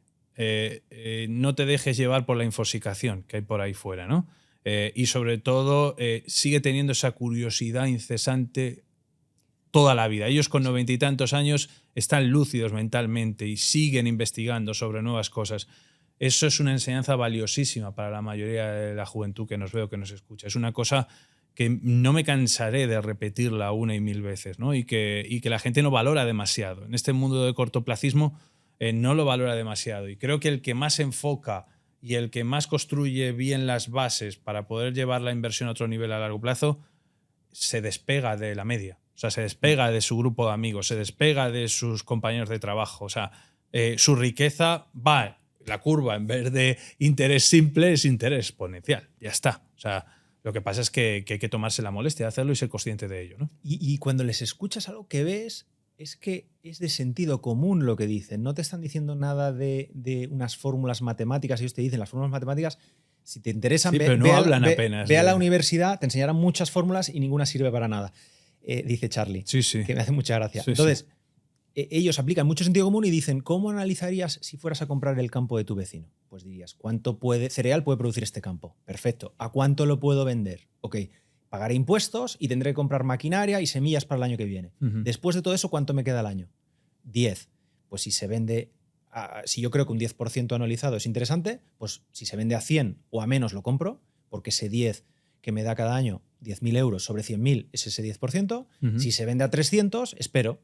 S2: no te dejes llevar por la infosicación que hay por ahí fuera, ¿no? Y sobre todo, sigue teniendo esa curiosidad incesante toda la vida. Ellos con 90 y tantos años están lúcidos mentalmente y siguen investigando sobre nuevas cosas. Eso es una enseñanza valiosísima para la mayoría de la juventud que nos ve o que nos escucha. Es una cosa que no me cansaré de repetirla una y mil veces, ¿no? Y que la gente no valora demasiado. En este mundo de cortoplacismo no lo valora demasiado. Y creo que el que más enfoca y el que más construye bien las bases para poder llevar la inversión a otro nivel a largo plazo se despega de la media. O sea, se despega de su grupo de amigos, se despega de sus compañeros de trabajo. O sea, su riqueza va, la curva en vez de interés simple es interés exponencial. Ya está. O sea, lo que pasa es que hay que tomarse la molestia de hacerlo y ser consciente de ello, ¿no?
S1: Y cuando les escuchas algo que ves, es que es de sentido común lo que dicen. No te están diciendo nada de unas fórmulas matemáticas. Ellos te dicen las fórmulas matemáticas, si te interesan,
S2: sí, pero no hablan apenas.
S1: Ve a la universidad, te enseñarán muchas fórmulas y ninguna sirve para nada. Dice Charlie, que me hace mucha gracia.
S2: Sí,
S1: entonces, ellos aplican mucho sentido común y dicen, ¿cómo analizarías si fueras a comprar el campo de tu vecino? Pues dirías, ¿cuánto cereal puede producir este campo? Perfecto. ¿A cuánto lo puedo vender? Ok, pagaré impuestos y tendré que comprar maquinaria y semillas para el año que viene. Después de todo eso, ¿cuánto me queda al año? 10. Pues si se vende, si yo creo que un 10% anualizado es interesante, pues si se vende a 100 o a menos lo compro, porque ese 10 que me da cada año 10.000 euros sobre 100.000 es ese 10%.
S2: Ujú.
S1: Si se vende a 300, espero.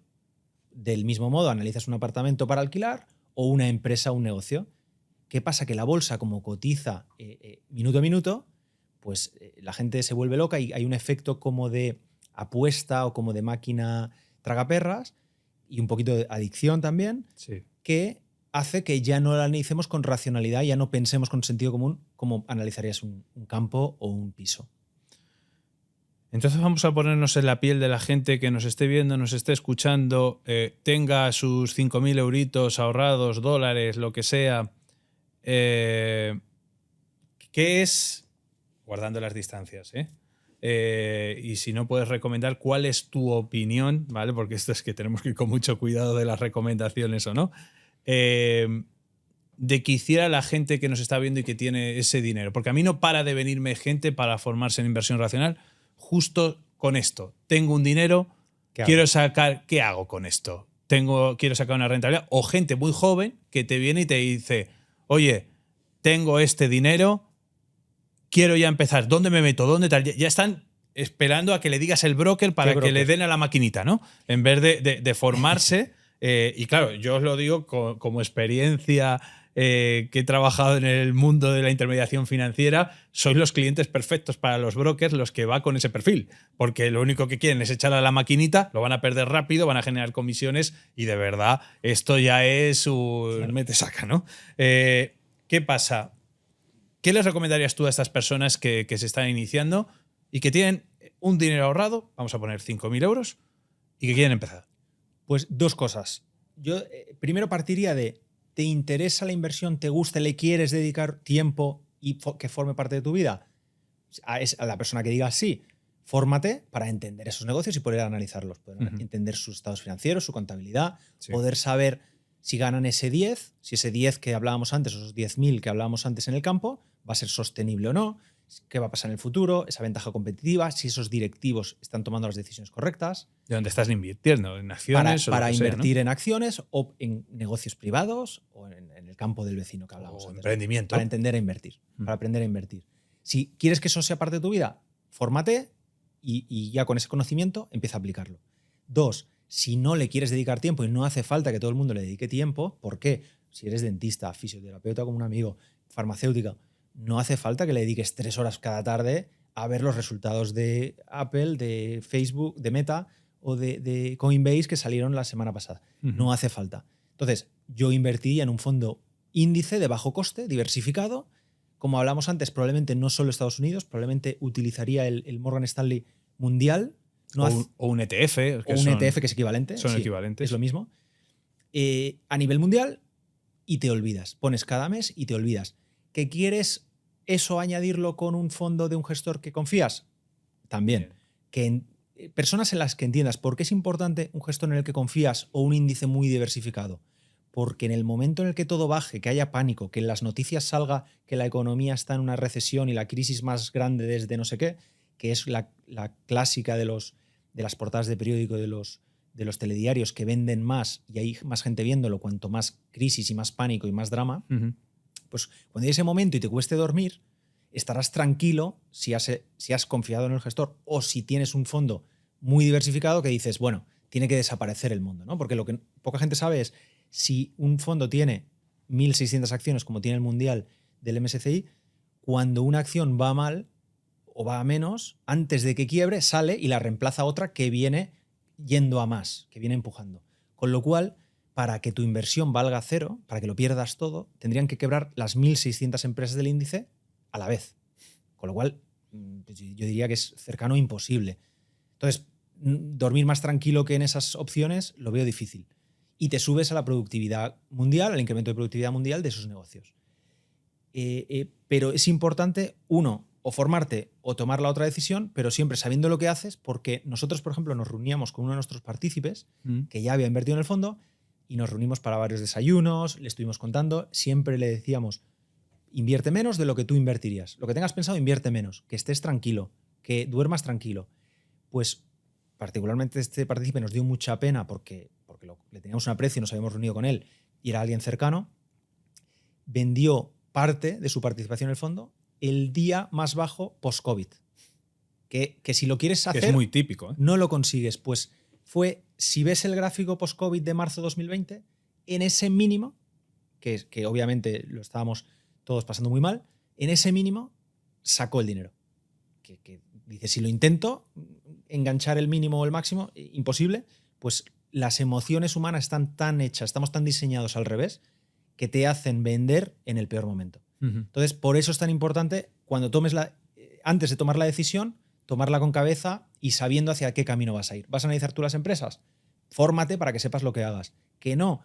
S1: Del mismo modo, analizas un apartamento para alquilar o una empresa o un negocio. ¿Qué pasa? Que la bolsa, como cotiza minuto a minuto, pues la gente se vuelve loca y hay un efecto como de apuesta o como de máquina tragaperras y un poquito de adicción también,
S2: Sí.
S1: que hace que ya no la analicemos con racionalidad, ya no pensemos con sentido común como analizarías un campo o un piso.
S2: Entonces vamos a ponernos en la piel de la gente que nos esté viendo, nos esté escuchando, tenga sus 5.000 euritos ahorrados, dólares, lo que sea. ¿Qué es, guardando las distancias, y si no puedes recomendar, cuál es tu opinión, ¿vale? Porque esto es que tenemos que ir con mucho cuidado de las recomendaciones o no, de que hiciera la gente que nos está viendo y que tiene ese dinero. Porque a mí no para de venirme gente para formarse en inversión racional justo con esto. Tengo un dinero, quiero sacar, ¿qué hago con esto? Quiero sacar una rentabilidad. O gente muy joven que te viene y te dice, oye, tengo este dinero, quiero ya empezar, ¿dónde me meto? ¿Dónde tal? Ya están esperando a que le digas el broker para que le den a la maquinita, ¿no? En vez de formarse. Y claro, yo os lo digo como experiencia que he trabajado en el mundo de la intermediación financiera, sois los clientes perfectos para los brokers, los que va con ese perfil, porque lo único que quieren es echar a la maquinita, lo van a perder rápido, van a generar comisiones y de verdad esto ya es un mete-saca, ¿no? ¿Qué pasa? ¿Qué les recomendarías tú a estas personas que se están iniciando y que tienen un dinero ahorrado, vamos a poner 5.000 euros, y que quieren empezar?
S1: Pues dos cosas. Yo primero partiría de, ¿te interesa la inversión? ¿Te gusta? ¿Le quieres dedicar tiempo y que forme parte de tu vida? A la persona que diga sí, fórmate para entender esos negocios y poder analizarlos, poder entender sus estados financieros, su contabilidad, poder saber si ganan ese 10, si ese 10 que hablábamos antes, esos 10.000 que hablábamos antes en el campo, va a ser sostenible o no, qué va a pasar en el futuro, esa ventaja competitiva, si esos directivos están tomando las decisiones correctas.
S2: ¿De dónde estás invirtiendo? ¿En acciones?
S1: Para invertir,
S2: ¿no?
S1: en acciones o en negocios privados o en el campo del vecino que hablamos antes.
S2: Emprendimiento.
S1: Para entender a invertir. Para aprender a invertir. Si quieres que eso sea parte de tu vida, fórmate y ya con ese conocimiento empieza a aplicarlo. Dos, si no le quieres dedicar tiempo y no hace falta que todo el mundo le dedique tiempo, ¿por qué? Si eres dentista, fisioterapeuta como un amigo, farmacéutica, no hace falta que le dediques 3 horas cada tarde a ver los resultados de Apple, de Facebook, de Meta o de Coinbase que salieron la semana pasada. No hace falta. Entonces, yo invertiría en un fondo índice de bajo coste, diversificado. Como hablamos antes, probablemente no solo Estados Unidos, probablemente utilizaría el Morgan Stanley mundial.
S2: No o un ETF.
S1: O un ETF que es equivalente.
S2: Son
S1: sí,
S2: equivalentes.
S1: Es lo mismo. A nivel mundial y te olvidas. Pones cada mes y te olvidas. ¿Que quieres eso añadirlo con un fondo de un gestor que confías? También. Que personas en las que entiendas por qué es importante un gestor en el que confías o un índice muy diversificado. Porque en el momento en el que todo baje, que haya pánico, que en las noticias salga que la economía está en una recesión y la crisis más grande desde no sé qué, que es la clásica de las portadas de periódico de los telediarios que venden más y hay más gente viéndolo, cuanto más crisis y más pánico y más drama, pues cuando hay ese momento y te cueste dormir, estarás tranquilo si has confiado en el gestor o si tienes un fondo muy diversificado que dices, bueno, tiene que desaparecer el mundo, ¿no? Porque lo que poca gente sabe es, si un fondo tiene 1.600 acciones como tiene el mundial del MSCI, cuando una acción va mal o va a menos, antes de que quiebre, sale y la reemplaza otra que viene yendo a más, que viene empujando. Con lo cual, para que tu inversión valga cero, para que lo pierdas todo, tendrían que quebrar las 1.600 empresas del índice a la vez. Con lo cual, yo diría que es cercano a imposible. Entonces, dormir más tranquilo que en esas opciones lo veo difícil. Y te subes a la productividad mundial, al incremento de productividad mundial de esos negocios. Pero es importante, uno, o formarte o tomar la otra decisión, pero siempre sabiendo lo que haces, porque nosotros, por ejemplo, nos reuníamos con uno de nuestros partícipes que ya había invertido en el fondo y nos reunimos para varios desayunos, le estuvimos contando, siempre le decíamos, invierte menos de lo que tú invertirías. Lo que tengas pensado, invierte menos, que estés tranquilo, que duermas tranquilo. Pues particularmente este partícipe nos dio mucha pena porque le teníamos un aprecio y nos habíamos reunido con él y era alguien cercano. Vendió parte de su participación en el fondo el día más bajo post-COVID. que si lo quieres hacer,
S2: que es muy típico, ¿eh?
S1: no lo consigues. Pues si ves el gráfico post-COVID de marzo de 2020, en ese mínimo, que obviamente lo estábamos todos pasando muy mal, en ese mínimo sacó el dinero. Que dice, si lo intento, enganchar el mínimo o el máximo, imposible, pues las emociones humanas están tan hechas, estamos tan diseñados al revés, que te hacen vender en el peor momento. Entonces, por eso es tan importante cuando antes de tomar la decisión, tomarla con cabeza y sabiendo hacia qué camino vas a ir. ¿Vas a analizar tú las empresas? Fórmate para que sepas lo que hagas. Que no,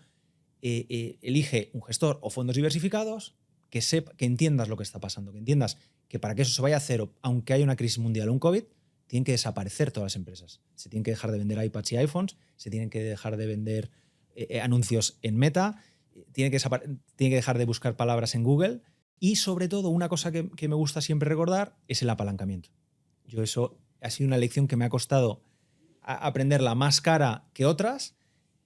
S1: elige un gestor o fondos diversificados que entiendas lo que está pasando, que entiendas que para que eso se vaya a cero, aunque haya una crisis mundial o un COVID, tienen que desaparecer todas las empresas. Se tienen que dejar de vender iPads y iPhones, se tienen que dejar de vender anuncios en Meta, tienen que dejar de buscar palabras en Google y, sobre todo, una cosa que me gusta siempre recordar es el apalancamiento. Eso ha sido una lección que me ha costado aprenderla más cara que otras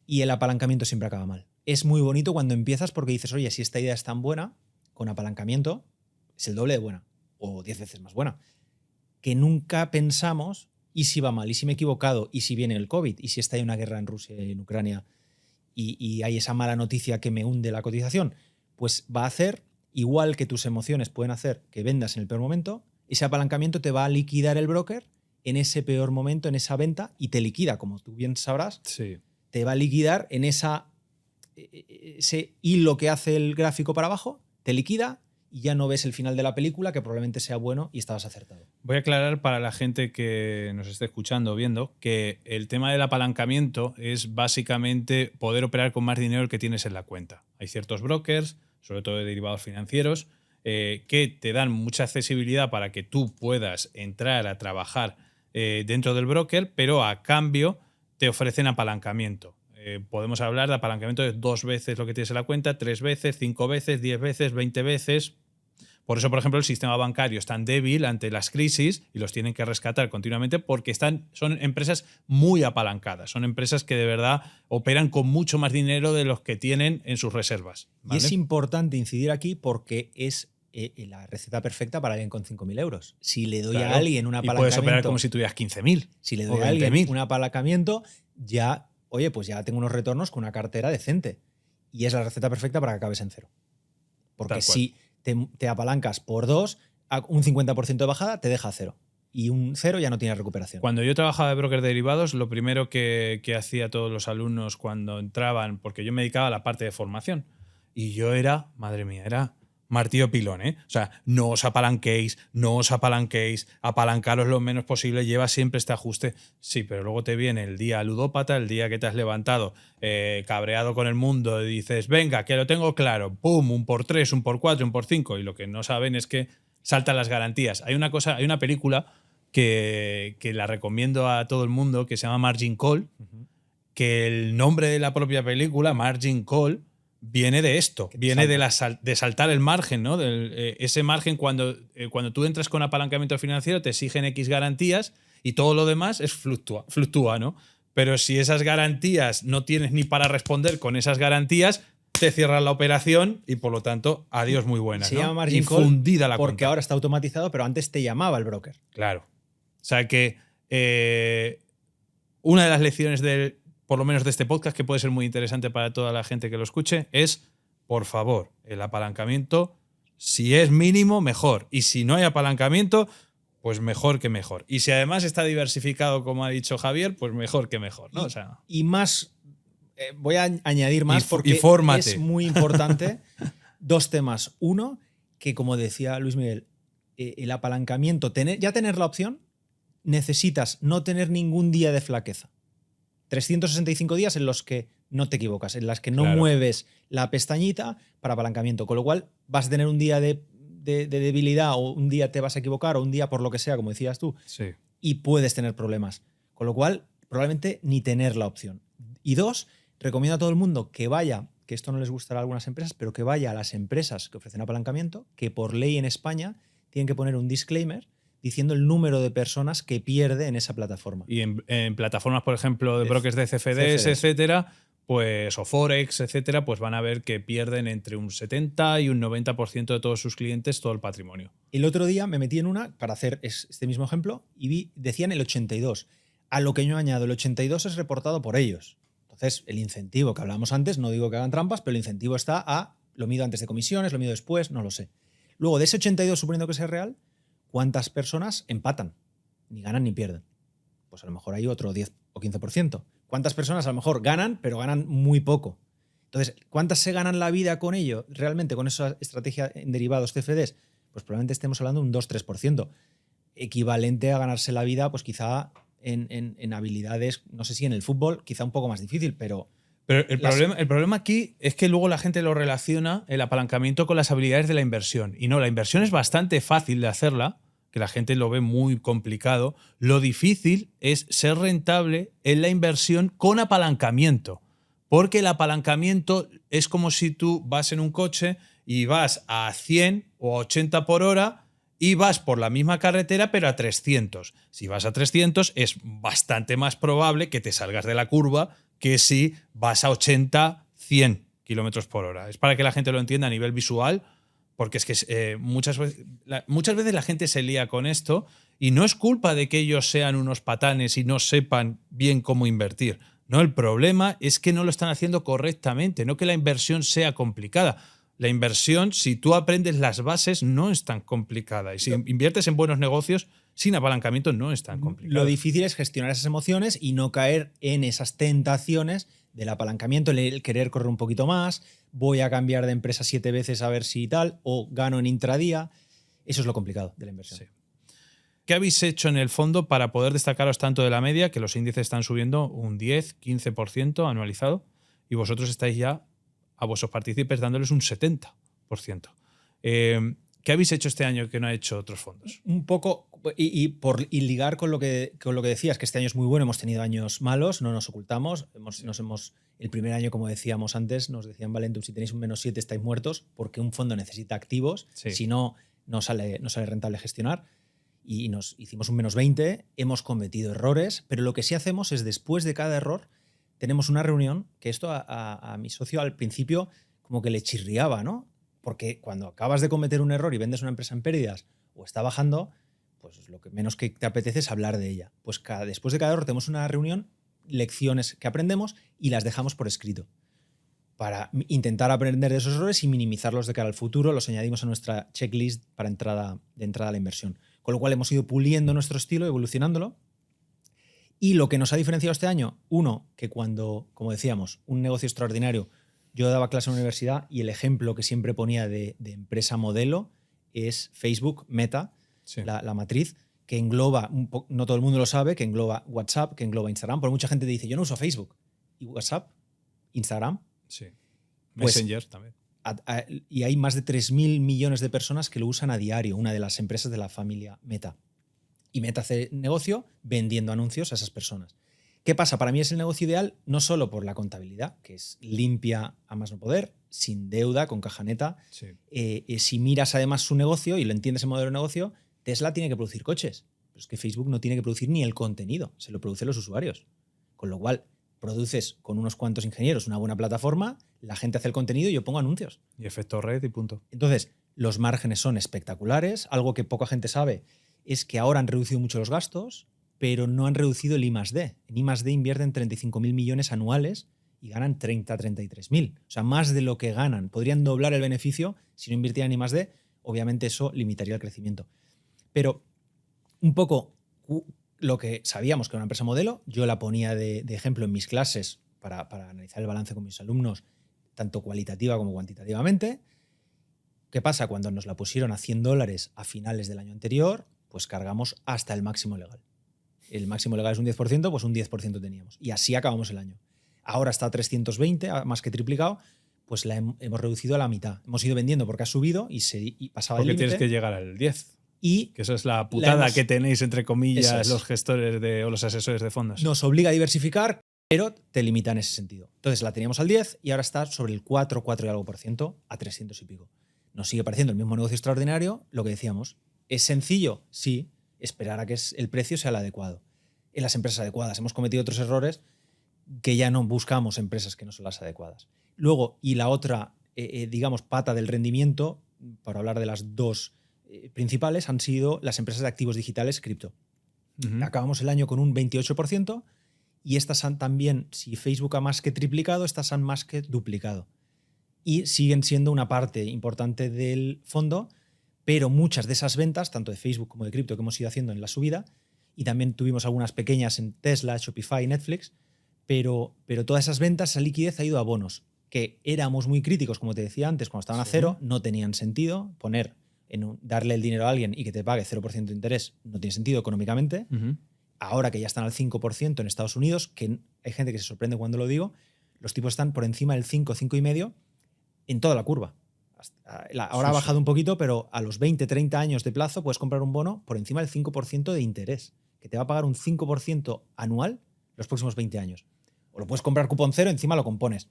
S1: y el apalancamiento siempre acaba mal. Es muy bonito cuando empiezas porque dices, oye, si esta idea es tan buena, con apalancamiento es el doble de buena o 10 veces más buena. Que nunca pensamos, ¿y si va mal? ¿Y si me he equivocado? ¿Y si viene el COVID? ¿Y si está ahí una guerra en Rusia y en Ucrania? Y hay esa mala noticia que me hunde la cotización. Pues va a hacer, igual que tus emociones pueden hacer que vendas en el peor momento, ese apalancamiento te va a liquidar el broker en ese peor momento, en esa venta, y te liquida, como tú bien sabrás,
S2: sí.
S1: Te va a liquidar en ese hilo que hace el gráfico para abajo, te liquida y ya no ves el final de la película, que probablemente sea bueno y estabas acertado.
S2: Voy a aclarar para la gente que nos esté escuchando o viendo que el tema del apalancamiento es básicamente poder operar con más dinero que tienes en la cuenta. Hay ciertos brokers, sobre todo de derivados financieros, que te dan mucha accesibilidad para que tú puedas entrar a trabajar dentro del broker, pero a cambio te ofrecen apalancamiento. Podemos hablar de apalancamiento de 2 veces lo que tienes en la cuenta, 3 veces, 5 veces, 10 veces, 20 veces. Por eso, por ejemplo, el sistema bancario es tan débil ante las crisis y los tienen que rescatar continuamente porque son empresas muy apalancadas. Son empresas que de verdad operan con mucho más dinero de los que tienen en sus reservas, ¿vale?
S1: Y es importante incidir aquí porque es la receta perfecta para alguien con 5.000 euros. Si le doy a alguien un apalancamiento...
S2: Y puedes operar como si tuvieras 15.000.
S1: Si le doy a alguien un apalancamiento, ya, oye, pues ya tengo unos retornos con una cartera decente. Y es la receta perfecta para que acabes en cero. Porque si te apalancas por 2, un 50% de bajada te deja a cero. Y un 0 ya no tiene recuperación.
S2: Cuando yo trabajaba de broker de derivados, lo primero que hacía a todos los alumnos cuando entraban, porque yo me dedicaba a la parte de formación, y yo era, madre mía, era martillo pilón, ¿eh? O sea, no os apalanquéis, apalancaros lo menos posible, lleva siempre este ajuste. Sí, pero luego te viene el día ludópata, el día que te has levantado cabreado con el mundo y dices, venga, que lo tengo claro, pum, 1x3, 1x4, 1x5, y lo que no saben es que saltan las garantías. Hay una película que la recomiendo a todo el mundo que se llama Margin Call, que el nombre de la propia película, Margin Call, viene de esto, viene de saltar el margen, ¿no? Ese margen cuando tú entras con apalancamiento financiero te exigen X garantías y todo lo demás fluctúa, ¿no? Pero si esas garantías no tienes ni para responder con esas garantías, te cierran la operación y por lo tanto, adiós muy buenas.
S1: Se
S2: ¿no?
S1: llama Margin
S2: Call fundida la
S1: porque
S2: cuenta.
S1: Ahora está automatizado, pero antes te llamaba el broker.
S2: Claro. O sea que una de las lecciones por lo menos de este podcast, que puede ser muy interesante para toda la gente que lo escuche, es, por favor, el apalancamiento, si es mínimo, mejor. Y si no hay apalancamiento, pues mejor que mejor. Y si además está diversificado, como ha dicho Javier, pues mejor que mejor, ¿no?
S1: Y más, voy a añadir más porque es muy importante. 2 temas. Uno, que como decía Luis Miguel, el apalancamiento, ya tener la opción, necesitas no tener ningún día de flaqueza. 365 días en los que no te equivocas, en las que no mueves la pestañita para apalancamiento, con lo cual vas a tener un día de debilidad o un día te vas a equivocar o un día por lo que sea, como decías tú, y puedes tener problemas. Con lo cual, probablemente ni tener la opción. Y 2, recomiendo a todo el mundo que vaya, que esto no les gustará a algunas empresas, pero que vaya a las empresas que ofrecen apalancamiento, que por ley en España tienen que poner un disclaimer diciendo el número de personas que pierde en esa plataforma.
S2: Y en plataformas, por ejemplo, de brokers de CFDs, etcétera, pues, o Forex, etcétera, pues van a ver que pierden entre un 70 y un 90% de todos sus clientes todo el patrimonio.
S1: El otro día me metí en una para hacer este mismo ejemplo y decían el 82. A lo que yo añado, el 82 es reportado por ellos. Entonces, el incentivo que hablábamos antes, no digo que hagan trampas, pero el incentivo está a lo mido antes de comisiones, lo mido después, no lo sé. Luego, de ese 82, suponiendo que sea real, ¿cuántas personas empatan? Ni ganan ni pierden. Pues a lo mejor hay otro 10 o 15%. ¿Cuántas personas a lo mejor ganan, pero ganan muy poco? Entonces, ¿cuántas se ganan la vida con ello realmente, con esa estrategia en derivados CFDs? Pues probablemente estemos hablando de un 2-3%. Equivalente a ganarse la vida, pues quizá en habilidades, no sé si en el fútbol, quizá un poco más difícil, pero...
S2: Pero el problema aquí es que luego la gente lo relaciona, el apalancamiento, con las habilidades de la inversión. Y no, la inversión es bastante fácil de hacerla, que la gente lo ve muy complicado. Lo difícil es ser rentable en la inversión con apalancamiento. Porque el apalancamiento es como si tú vas en un coche y vas a 100 o a 80 por hora y vas por la misma carretera pero a 300. Si vas a 300 es bastante más probable que te salgas de la curva que si vas a 80, 100 kilómetros por hora. Es para que la gente lo entienda a nivel visual, porque es que muchas veces la gente se lía con esto y no es culpa de que ellos sean unos patanes y no sepan bien cómo invertir. No, el problema es que no lo están haciendo correctamente, no que la inversión sea complicada. La inversión, si tú aprendes las bases, no es tan complicada. Y si inviertes en buenos negocios, sin apalancamiento no es tan complicado.
S1: Lo difícil es gestionar esas emociones y no caer en esas tentaciones del apalancamiento, el querer correr un poquito más, voy a cambiar de empresa 7 veces a ver si tal, o gano en intradía. Eso es lo complicado de la inversión.
S2: Sí. ¿Qué habéis hecho en el fondo para poder destacaros tanto de la media, que los índices están subiendo un 10, 15% anualizado, y vosotros estáis ya a vuestros partícipes dándoles un 70%? ¿Qué habéis hecho este año que no ha hecho otros fondos?
S1: Un poco, y ligar con lo que decías, que este año es muy bueno, hemos tenido años malos, no nos ocultamos, el primer año, como decíamos antes, nos decían Valentum, si tenéis un -7 estáis muertos, porque un fondo necesita activos,
S2: Sí.
S1: si no, no sale rentable gestionar, y nos hicimos un -20, hemos cometido errores, pero lo que sí hacemos es, después de cada error, tenemos una reunión, que esto a mi socio al principio como que le chirriaba, ¿no? Porque cuando acabas de cometer un error y vendes una empresa en pérdidas o está bajando, pues lo que menos que te apetece es hablar de ella. Pues después de cada error tenemos una reunión, lecciones que aprendemos y las dejamos por escrito para intentar aprender de esos errores y minimizarlos de cara al futuro. Los añadimos a nuestra checklist de entrada a la inversión. Con lo cual hemos ido puliendo nuestro estilo, evolucionándolo. Y lo que nos ha diferenciado este año, uno, que cuando, como decíamos, un negocio extraordinario, yo daba clase en la universidad y el ejemplo que siempre ponía de empresa modelo es Facebook, Meta,
S2: Sí.
S1: la matriz, que engloba, no todo el mundo lo sabe, que engloba WhatsApp, que engloba Instagram, porque mucha gente dice, yo no uso Facebook. ¿Y WhatsApp? ¿Instagram?
S2: Sí.
S1: Pues,
S2: Messenger también.
S1: Y hay más de 3.000 millones de personas que lo usan a diario, una de las empresas de la familia Meta. Y Meta hace negocio vendiendo anuncios a esas personas. ¿Qué pasa? Para mí es el negocio ideal no solo por la contabilidad, que es limpia a más no poder, sin deuda, con caja neta.
S2: Sí.
S1: Si miras además su negocio y lo entiendes el modelo de negocio, Tesla tiene que producir coches. Pero es que Facebook no tiene que producir ni el contenido, se lo producen los usuarios. Con lo cual, produces con unos cuantos ingenieros una buena plataforma, la gente hace el contenido y yo pongo anuncios.
S2: Y efecto red y punto.
S1: Entonces, los márgenes son espectaculares. Algo que poca gente sabe es que ahora han reducido mucho los gastos, pero no han reducido el I+D. En I+D invierten 35.000 millones anuales y ganan 33.000. O sea, más de lo que ganan. Podrían doblar el beneficio si no invirtieran en I+D. Obviamente eso limitaría el crecimiento. Pero un poco lo que sabíamos que era una empresa modelo, yo la ponía de ejemplo en mis clases para analizar el balance con mis alumnos, tanto cualitativa como cuantitativamente. ¿Qué pasa? Cuando nos la pusieron a $100 a finales del año anterior, pues cargamos hasta el máximo legal. El máximo legal es un 10%, pues un 10% teníamos. Y así acabamos el año. Ahora está a 320, más que triplicado, pues la hemos reducido a la mitad. Hemos ido vendiendo porque ha subido y pasaba el
S2: Porque
S1: límite.
S2: tienes que llegar al 10.
S1: Y
S2: que eso es la putada que tenéis, entre comillas,
S1: es.
S2: los gestores o los asesores de fondos.
S1: Nos obliga a diversificar, pero te limita en ese sentido. Entonces la teníamos al 10 y ahora está sobre el 4 y algo por ciento a 300 y pico. Nos sigue pareciendo el mismo negocio extraordinario, lo que decíamos. ¿Es sencillo? Sí, esperar a que el precio sea el adecuado. En las empresas adecuadas hemos cometido otros errores, que ya no buscamos empresas que no son las adecuadas. Luego, y la otra, digamos, pata del rendimiento, para hablar de las dos principales, han sido las empresas de activos digitales cripto. Acabamos el año con un 28% y estas han también, si Facebook ha más que triplicado, estas han más que duplicado. Y siguen siendo una parte importante del fondo, pero muchas de esas ventas, tanto de Facebook como de cripto, que hemos ido haciendo en la subida, y también tuvimos algunas pequeñas en Tesla, Shopify, Netflix, pero todas esas ventas, esa liquidez ha ido a bonos, que éramos muy críticos, como te decía antes, cuando estaban a cero, no tenían sentido. Darle el dinero a alguien y que te pague 0% de interés no tiene sentido económicamente. Ahora que ya están al 5% en Estados Unidos, que hay gente que se sorprende cuando lo digo, los tipos están por encima del 5, 5,5 en toda la curva. Ahora ha bajado un poquito, pero a los 20, 30 años de plazo puedes comprar un bono por encima del 5% de interés, que te va a pagar un 5% anual los próximos 20 años. O lo puedes comprar cupón cero, encima lo compones.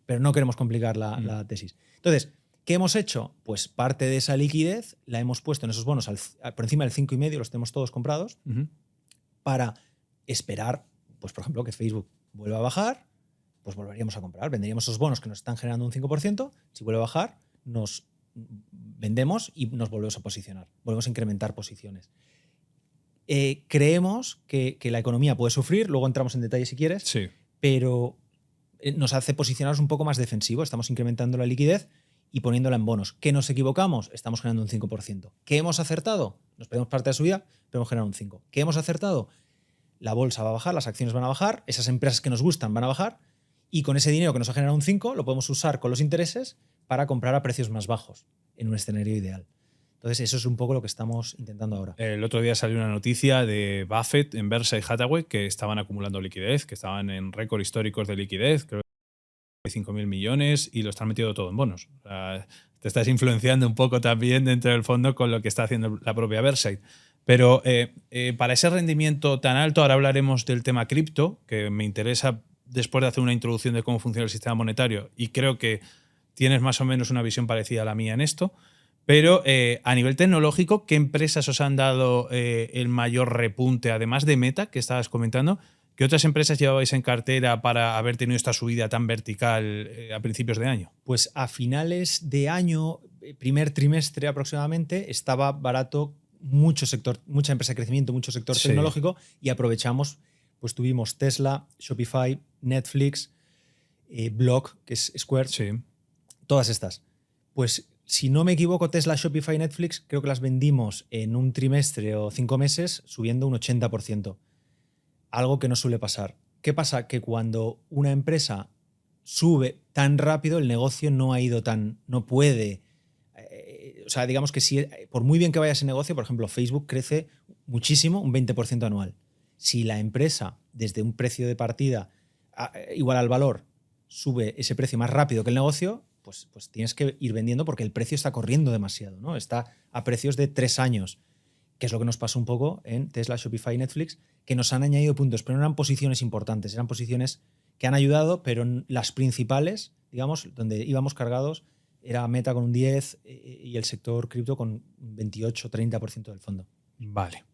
S1: Pero no queremos complicar la tesis. Entonces, ¿qué hemos hecho? Pues parte de esa liquidez la hemos puesto en esos bonos por encima del 5,5, los tenemos todos comprados, para esperar, pues por ejemplo, que Facebook vuelva a bajar, pues volveríamos a comprar. Venderíamos esos bonos que nos están generando un 5%, si vuelve a bajar, nos vendemos y nos volvemos a posicionar. Volvemos a incrementar posiciones. Creemos que la economía puede sufrir, luego entramos en detalle si quieres, pero nos hace posicionarnos un poco más defensivo. Estamos incrementando la liquidez y poniéndola en bonos. ¿Qué nos equivocamos? Estamos generando un 5%. ¿Qué hemos acertado? Nos perdemos parte de la subida, pero hemos generado un 5%. ¿Qué hemos acertado? La bolsa va a bajar, las acciones van a bajar, esas empresas que nos gustan van a bajar, y con ese dinero que nos ha generado un 5 lo podemos usar con los intereses para comprar a precios más bajos en un escenario ideal. Entonces, eso es un poco lo que estamos intentando ahora.
S2: El otro día salió una noticia de Buffett en Berkshire Hathaway que estaban acumulando liquidez, que estaban en récord históricos de liquidez, creo que 5.000 millones, y lo están metiendo todo en bonos. O sea, te estás influenciando un poco también dentro del fondo con lo que está haciendo la propia Berkshire. Pero para ese rendimiento tan alto, ahora hablaremos del tema cripto, que me interesa después de hacer una introducción de cómo funciona el sistema monetario, y creo que tienes más o menos una visión parecida a la mía en esto. Pero a nivel tecnológico, ¿qué empresas os han dado el mayor repunte? Además de Meta, que estabas comentando, ¿qué otras empresas llevabais en cartera para haber tenido esta subida tan vertical a principios de año?
S1: Pues a finales de año, primer trimestre aproximadamente, estaba barato mucha empresa de crecimiento, mucho sector tecnológico, y aprovechamos, pues tuvimos Tesla, Shopify, Netflix, Block, que es Square, todas estas. Pues si no me equivoco, Tesla, Shopify, Netflix, creo que las vendimos en un trimestre o 5 meses subiendo un 80%. Algo que no suele pasar. ¿Qué pasa? Que cuando una empresa sube tan rápido, el negocio no puede. O sea, digamos que si, por muy bien que vaya ese negocio, por ejemplo, Facebook crece muchísimo, un 20% anual. Si la empresa, desde un precio de partida igual al valor, sube ese precio más rápido que el negocio, pues tienes que ir vendiendo porque el precio está corriendo demasiado, ¿no? Está a precios de 3 años, que es lo que nos pasó un poco en Tesla, Shopify y Netflix, que nos han añadido puntos, pero no eran posiciones importantes, eran posiciones que han ayudado, pero las principales, digamos, donde íbamos cargados, era Meta con un 10 y el sector cripto con un 28-30% del fondo.
S2: Vale.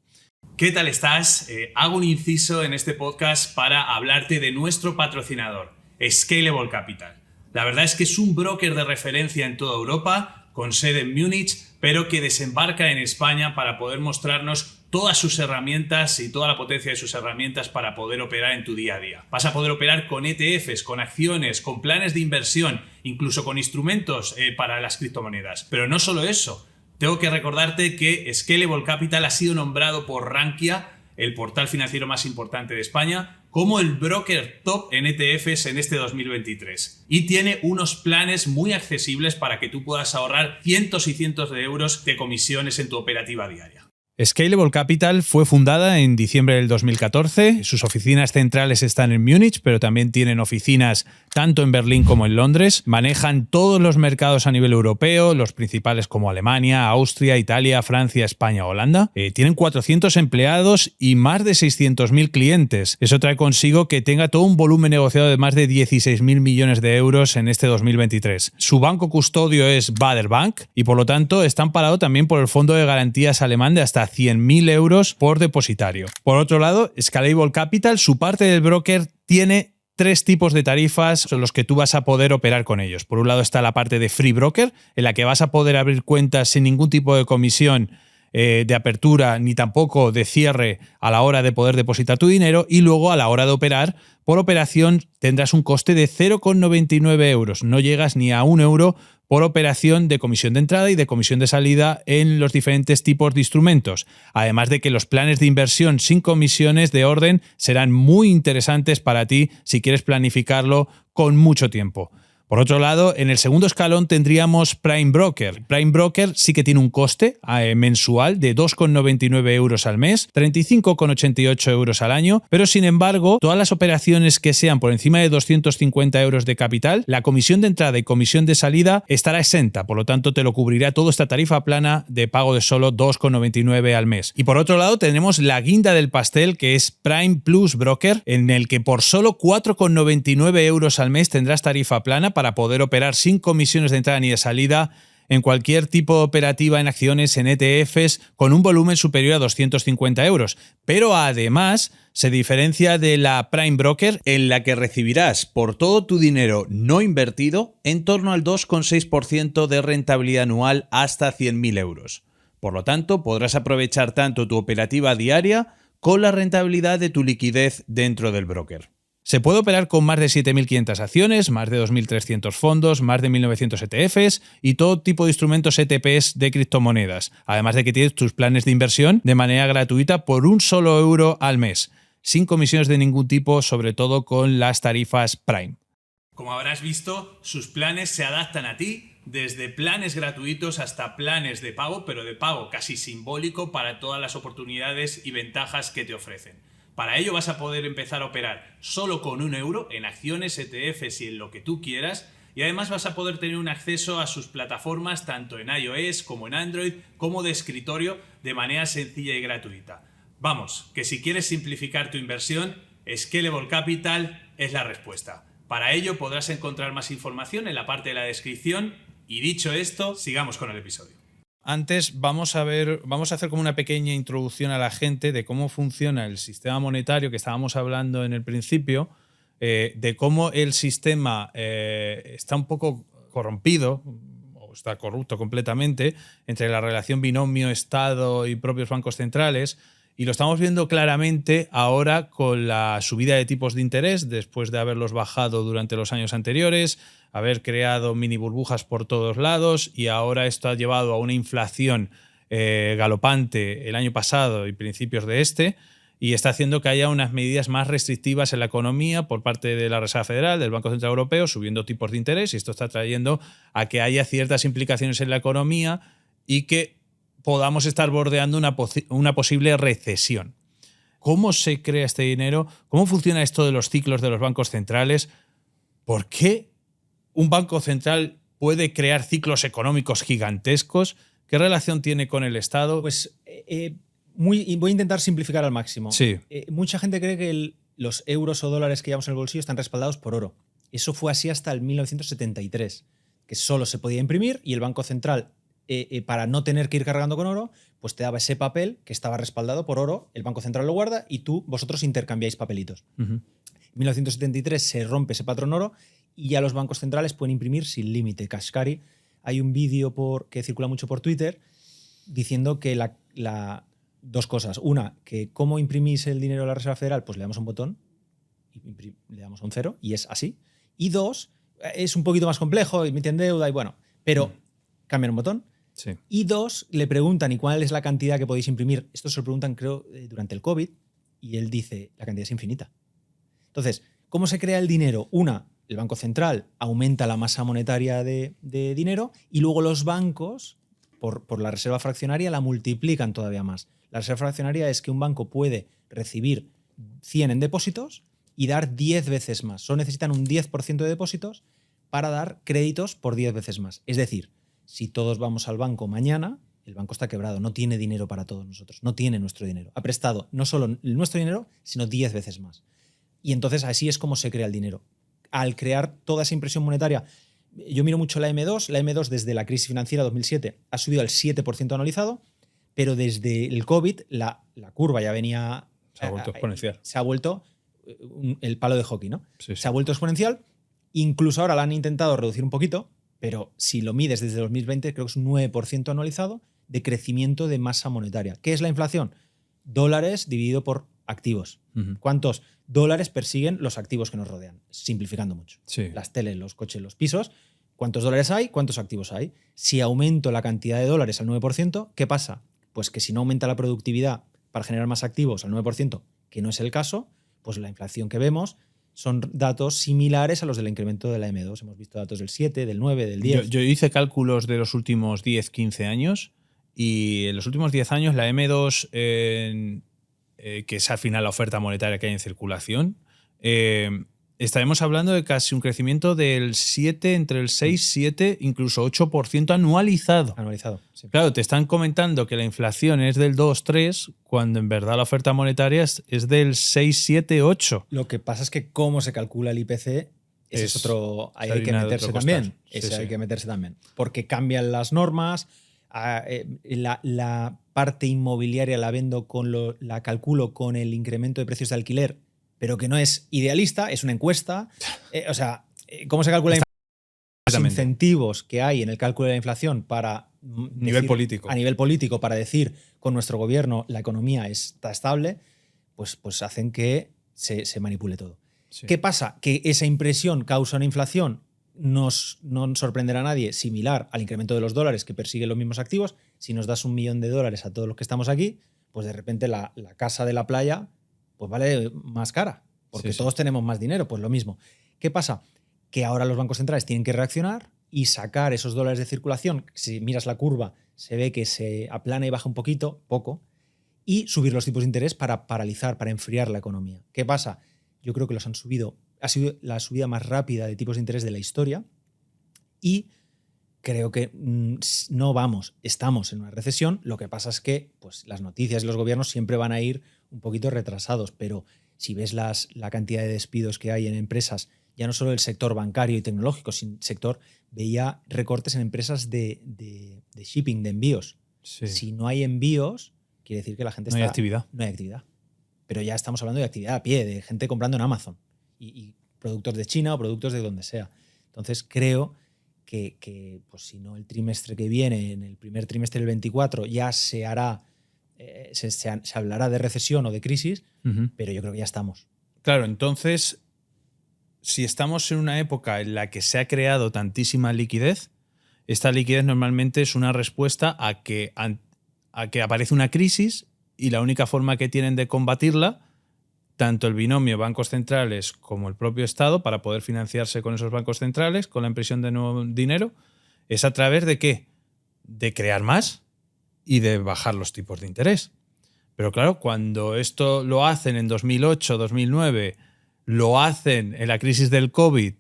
S2: ¿Qué tal estás? Hago un inciso en este podcast para hablarte de nuestro patrocinador, Scalable Capital. La verdad es que es un broker de referencia en toda Europa, con sede en Múnich, pero que desembarca en España para poder mostrarnos todas sus herramientas y toda la potencia de sus herramientas para poder operar en tu día a día. Vas a poder operar con ETFs, con acciones, con planes de inversión, incluso con instrumentos para las criptomonedas. Pero no solo eso. Tengo que recordarte que Scalable Capital ha sido nombrado por Rankia, el portal financiero más importante de España, como el broker top en ETFs en este 2023. Y tiene unos planes muy accesibles para que tú puedas ahorrar cientos y cientos de euros de comisiones en tu operativa diaria. Scalable Capital fue fundada en diciembre del 2014. Sus oficinas centrales están en Múnich, pero también tienen oficinas tanto en Berlín como en Londres. Manejan todos los mercados a nivel europeo, los principales como Alemania, Austria, Italia, Francia, España, Holanda. Tienen 400 empleados y más de 600.000 clientes. Eso trae consigo que tenga todo un volumen negociado de más de 16.000 millones de euros en este 2023. Su banco custodio es Baader Bank y por lo tanto está amparado también por el fondo de garantías alemán de hasta 100.000 euros por depositario. Por otro lado, Scalable Capital, su parte del broker, tiene tres tipos de tarifas son los que tú vas a poder operar con ellos. Por un lado está la parte de Free Broker, en la que vas a poder abrir cuentas sin ningún tipo de comisión de apertura ni tampoco de cierre a la hora de poder depositar tu dinero, y luego a la hora de operar, por operación tendrás un coste de 0,99 euros. No llegas ni a 1 euro por operación de comisión de entrada y de comisión de salida en los diferentes tipos de instrumentos. Además de que los planes de inversión sin comisiones de orden serán muy interesantes para ti si quieres planificarlo con mucho tiempo. Por otro lado, en el segundo escalón tendríamos Prime Broker. Prime Broker sí que tiene un coste mensual de 2,99 euros al mes, 35,88 euros al año, pero sin embargo, todas las operaciones que sean por encima de 250 euros de capital, la comisión de entrada y comisión de salida estará exenta, por lo tanto te lo cubrirá toda esta tarifa plana de pago de solo 2,99 al mes. Y por otro lado tenemos la guinda del pastel, que es Prime Plus Broker, en el que por solo 4,99 euros al mes tendrás tarifa plana para poder operar sin comisiones de entrada ni de salida en cualquier tipo de operativa en acciones, en ETFs, con un volumen superior a 250 euros. Pero además se diferencia de la Prime Broker, en la que recibirás por todo tu dinero no invertido en torno al 2,6% de rentabilidad anual hasta 100.000 euros. Por lo tanto, podrás aprovechar tanto tu operativa diaria con la rentabilidad de tu liquidez dentro del broker. Se puede operar con más de 7.500 acciones, más de 2.300 fondos, más de 1.900 ETFs y todo tipo de instrumentos ETPs de criptomonedas. Además de que tienes tus planes de inversión de manera gratuita por un solo euro al mes, sin comisiones de ningún tipo, sobre todo con las tarifas Prime.
S3: Como habrás visto, sus planes se adaptan a ti, desde planes gratuitos hasta planes de pago, pero de pago casi simbólico para todas las oportunidades y ventajas que te ofrecen. Para ello vas a poder empezar a operar solo con 1 euro en acciones, ETFs y en lo que tú quieras, y además vas a poder tener un acceso a sus plataformas tanto en iOS como en Android, como de escritorio, de manera sencilla y gratuita. Vamos, que si quieres simplificar tu inversión, Scalable Capital es la respuesta. Para ello podrás encontrar más información en la parte de la descripción, y dicho esto, sigamos con el episodio.
S2: Antes vamos a hacer como una pequeña introducción a la gente de cómo funciona el sistema monetario que estábamos hablando en el principio, de cómo el sistema está un poco corrompido o está corrupto completamente entre la relación binomio-Estado y propios bancos centrales, y lo estamos viendo claramente ahora con la subida de tipos de interés después de haberlos bajado durante los años anteriores, haber creado mini burbujas por todos lados, y ahora esto ha llevado a una inflación galopante el año pasado y principios de este, y está haciendo que haya unas medidas más restrictivas en la economía por parte de la Reserva Federal, del Banco Central Europeo, subiendo tipos de interés, y esto está trayendo a que haya ciertas implicaciones en la economía y que podamos estar bordeando una posible recesión. ¿Cómo se crea este dinero? ¿Cómo funciona esto de los ciclos de los bancos centrales? ¿Por qué un banco central puede crear ciclos económicos gigantescos? ¿Qué relación tiene con el Estado?
S1: Pues voy a intentar simplificar al máximo.
S2: Sí.
S1: Mucha gente cree que los euros o dólares que llevamos en el bolsillo están respaldados por oro. Eso fue así hasta el 1973, que solo se podía imprimir y el Banco Central, para no tener que ir cargando con oro, pues te daba ese papel que estaba respaldado por oro, el Banco Central lo guarda y vosotros intercambiáis papelitos. En 1973 se rompe ese patrón oro y ya los bancos centrales pueden imprimir sin límite. Kashkari, hay un vídeo que circula mucho por Twitter diciendo que dos cosas. Una, que cómo imprimís el dinero de la Reserva Federal, pues le damos un botón y le damos un 0 y es así. Y dos, es un poquito más complejo, emiten deuda y bueno, pero cambian un botón.
S2: Sí.
S1: Y dos, le preguntan ¿y cuál es la cantidad que podéis imprimir? Esto se lo preguntan, creo, durante el COVID, y él dice, la cantidad es infinita. Entonces, ¿cómo se crea el dinero? Una, el Banco Central aumenta la masa monetaria de dinero y luego los bancos, por la reserva fraccionaria, la multiplican todavía más. La reserva fraccionaria es que un banco puede recibir 100 en depósitos y dar 10 veces más. Solo necesitan un 10% de depósitos para dar créditos por 10 veces más. Es decir, si todos vamos al banco mañana, el banco está quebrado, no tiene dinero para todos nosotros, no tiene nuestro dinero. Ha prestado no solo nuestro dinero, sino 10 veces más. Y entonces así es como se crea el dinero. Al crear toda esa impresión monetaria, yo miro mucho la M2. La M2 desde la crisis financiera 2007 ha subido al 7% anualizado, pero desde el COVID la curva ya venía...
S2: Se ha vuelto exponencial.
S1: Se ha vuelto el palo de hockey, ¿no?
S2: Sí, sí.
S1: Se ha vuelto exponencial. Incluso ahora la han intentado reducir un poquito, pero si lo mides desde 2020, creo que es un 9% anualizado de crecimiento de masa monetaria. ¿Qué es la inflación? Dólares dividido por activos. ¿Cuántos dólares persiguen los activos que nos rodean? Simplificando mucho.
S2: Sí.
S1: Las teles, los coches, los pisos. ¿Cuántos dólares hay? ¿Cuántos activos hay? Si aumento la cantidad de dólares al 9%, ¿qué pasa? Pues que si no aumenta la productividad para generar más activos al 9%, que no es el caso, pues la inflación que vemos son datos similares a los del incremento de la M2. Hemos visto datos del 7, del 9, del 10.
S2: Yo hice cálculos de los últimos 10, 15 años y en los últimos 10 años la M2, que es al final la oferta monetaria que hay en circulación, estaremos hablando de casi un crecimiento del 7, entre el 6, 7, incluso 8% anualizado.
S1: Anualizado, sí.
S2: Claro, te están comentando que la inflación es del 2, 3, cuando en verdad la oferta monetaria es del 6, 7, 8.
S1: Lo que pasa es que cómo se calcula el IPC, ese es otro. Ahí hay que
S2: harina de
S1: meterse
S2: otro
S1: también.
S2: costal. Sí,
S1: Ese hay
S2: sí.
S1: que meterse también. Porque cambian las normas. La parte inmobiliaria la vendo la calculo con el incremento de precios de alquiler, pero que no es idealista, es una encuesta. ¿Cómo se calcula la inflación? Los incentivos que hay en el cálculo de la inflación para
S2: Nivel político.
S1: A nivel político, para decir con nuestro gobierno la economía está estable, pues hacen que se manipule todo.
S2: Sí.
S1: ¿Qué pasa? Que esa impresión causa una inflación, no sorprenderá a nadie, similar al incremento de los dólares que persiguen los mismos activos. Si nos das $1 millón a todos los que estamos aquí, pues de repente la casa de la playa pues vale más cara, porque
S2: Sí.
S1: todos tenemos más dinero, pues lo mismo. ¿Qué pasa? Que ahora los bancos centrales tienen que reaccionar y sacar esos dólares de circulación. Si miras la curva, se ve que se aplana y baja un poco, y subir los tipos de interés para paralizar, para enfriar la economía. ¿Qué pasa? Yo creo que los han subido. Ha sido la subida más rápida de tipos de interés de la historia y creo que estamos en una recesión. Lo que pasa es que pues, las noticias y los gobiernos siempre van a ir un poquito retrasados, pero si ves la cantidad de despidos que hay en empresas, ya no solo del sector bancario y tecnológico, sino sector, veía recortes en empresas de shipping, de envíos.
S2: Sí.
S1: Si no hay envíos, quiere decir que la gente
S2: No hay actividad.
S1: No hay actividad. Pero ya estamos hablando de actividad a pie, de gente comprando en Amazon y productos de China o productos de donde sea. Entonces creo que pues, si no el trimestre que viene, en el primer trimestre del 24, ya se hará, se hablará de recesión o de crisis, pero yo creo que ya estamos.
S2: Claro, entonces, si estamos en una época en la que se ha creado tantísima liquidez, esta liquidez normalmente es una respuesta a que aparece una crisis y la única forma que tienen de combatirla, tanto el binomio bancos centrales como el propio Estado, para poder financiarse con esos bancos centrales, con la impresión de nuevo dinero, es a través de ¿qué? De crear más y de bajar los tipos de interés. Pero claro, cuando esto lo hacen en 2008, 2009, lo hacen en la crisis del COVID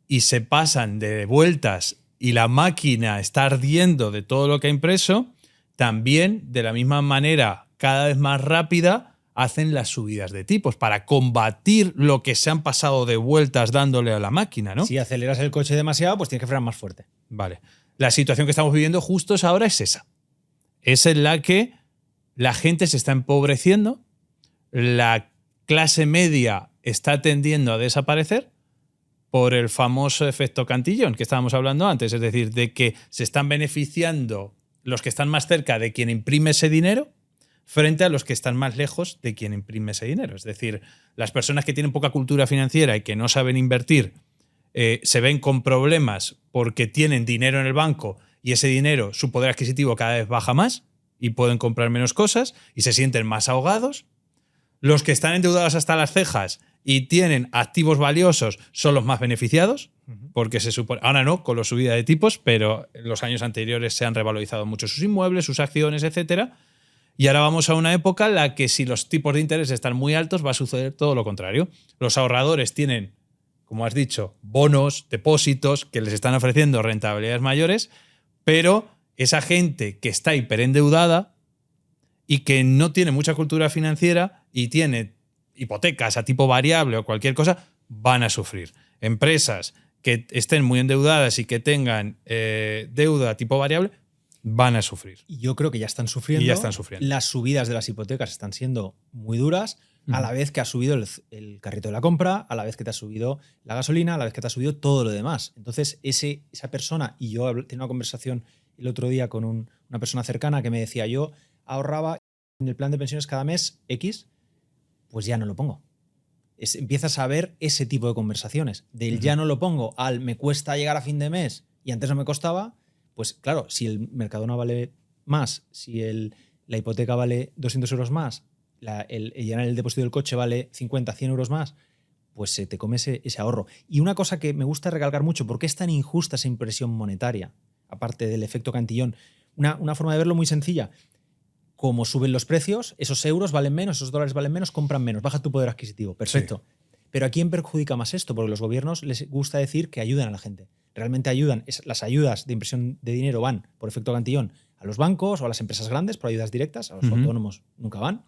S2: y se pasan de vueltas y la máquina está ardiendo de todo lo que ha impreso, también de la misma manera, cada vez más rápida, hacen las subidas de tipos para combatir lo que se han pasado de vueltas dándole a la máquina, ¿no?
S1: Si aceleras el coche demasiado, pues tienes que frenar más fuerte.
S2: Vale. La situación que estamos viviendo justo ahora es esa. Es en la que la gente se está empobreciendo, la clase media está tendiendo a desaparecer por el famoso efecto Cantillón que estábamos hablando antes, es decir, de que se están beneficiando los que están más cerca de quien imprime ese dinero frente a los que están más lejos de quien imprime ese dinero. Es decir, las personas que tienen poca cultura financiera y que no saben invertir se ven con problemas porque tienen dinero en el banco y ese dinero, su poder adquisitivo cada vez baja más y pueden comprar menos cosas y se sienten más ahogados. Los que están endeudados hasta las cejas y tienen activos valiosos son los más beneficiados, porque se supone, ahora no, con la subida de tipos, pero en los años anteriores se han revalorizado mucho sus inmuebles, sus acciones, etcétera. Y ahora vamos a una época en la que si los tipos de interés están muy altos va a suceder todo lo contrario. Los ahorradores tienen, como has dicho, bonos, depósitos que les están ofreciendo rentabilidades mayores, pero esa gente que está hiperendeudada y que no tiene mucha cultura financiera y tiene hipotecas a tipo variable o cualquier cosa, van a sufrir. Empresas que estén muy endeudadas y que tengan deuda a tipo variable van a sufrir.
S1: Y yo creo que ya están sufriendo.
S2: Y ya están sufriendo.
S1: Las subidas de las hipotecas están siendo muy duras. a la vez que ha subido el carrito de la compra, a la vez que te ha subido la gasolina, a la vez que te ha subido todo lo demás. Entonces, esa persona, y yo tenía una conversación el otro día con una persona cercana que me decía, yo ahorraba en el plan de pensiones cada mes X, pues ya no lo pongo. Empiezas a ver ese tipo de conversaciones. Del ya no lo pongo al me cuesta llegar a fin de mes y antes no me costaba, pues claro, si el Mercadona vale más, si la hipoteca vale 200 euros más, el llenar el depósito del coche vale 50, 100 euros más, pues se te come ese ahorro. Y una cosa que me gusta recalcar mucho, ¿por qué es tan injusta esa impresión monetaria? Aparte del efecto cantillón. Una forma de verlo muy sencilla. Como suben los precios, esos euros valen menos, esos dólares valen menos, compran menos, baja tu poder adquisitivo. Perfecto. Sí. Pero ¿a quién perjudica más esto? Porque los gobiernos les gusta decir que ayudan a la gente. Realmente ayudan. Las ayudas de impresión de dinero van, por efecto cantillón, a los bancos o a las empresas grandes por ayudas directas, a los autónomos nunca van.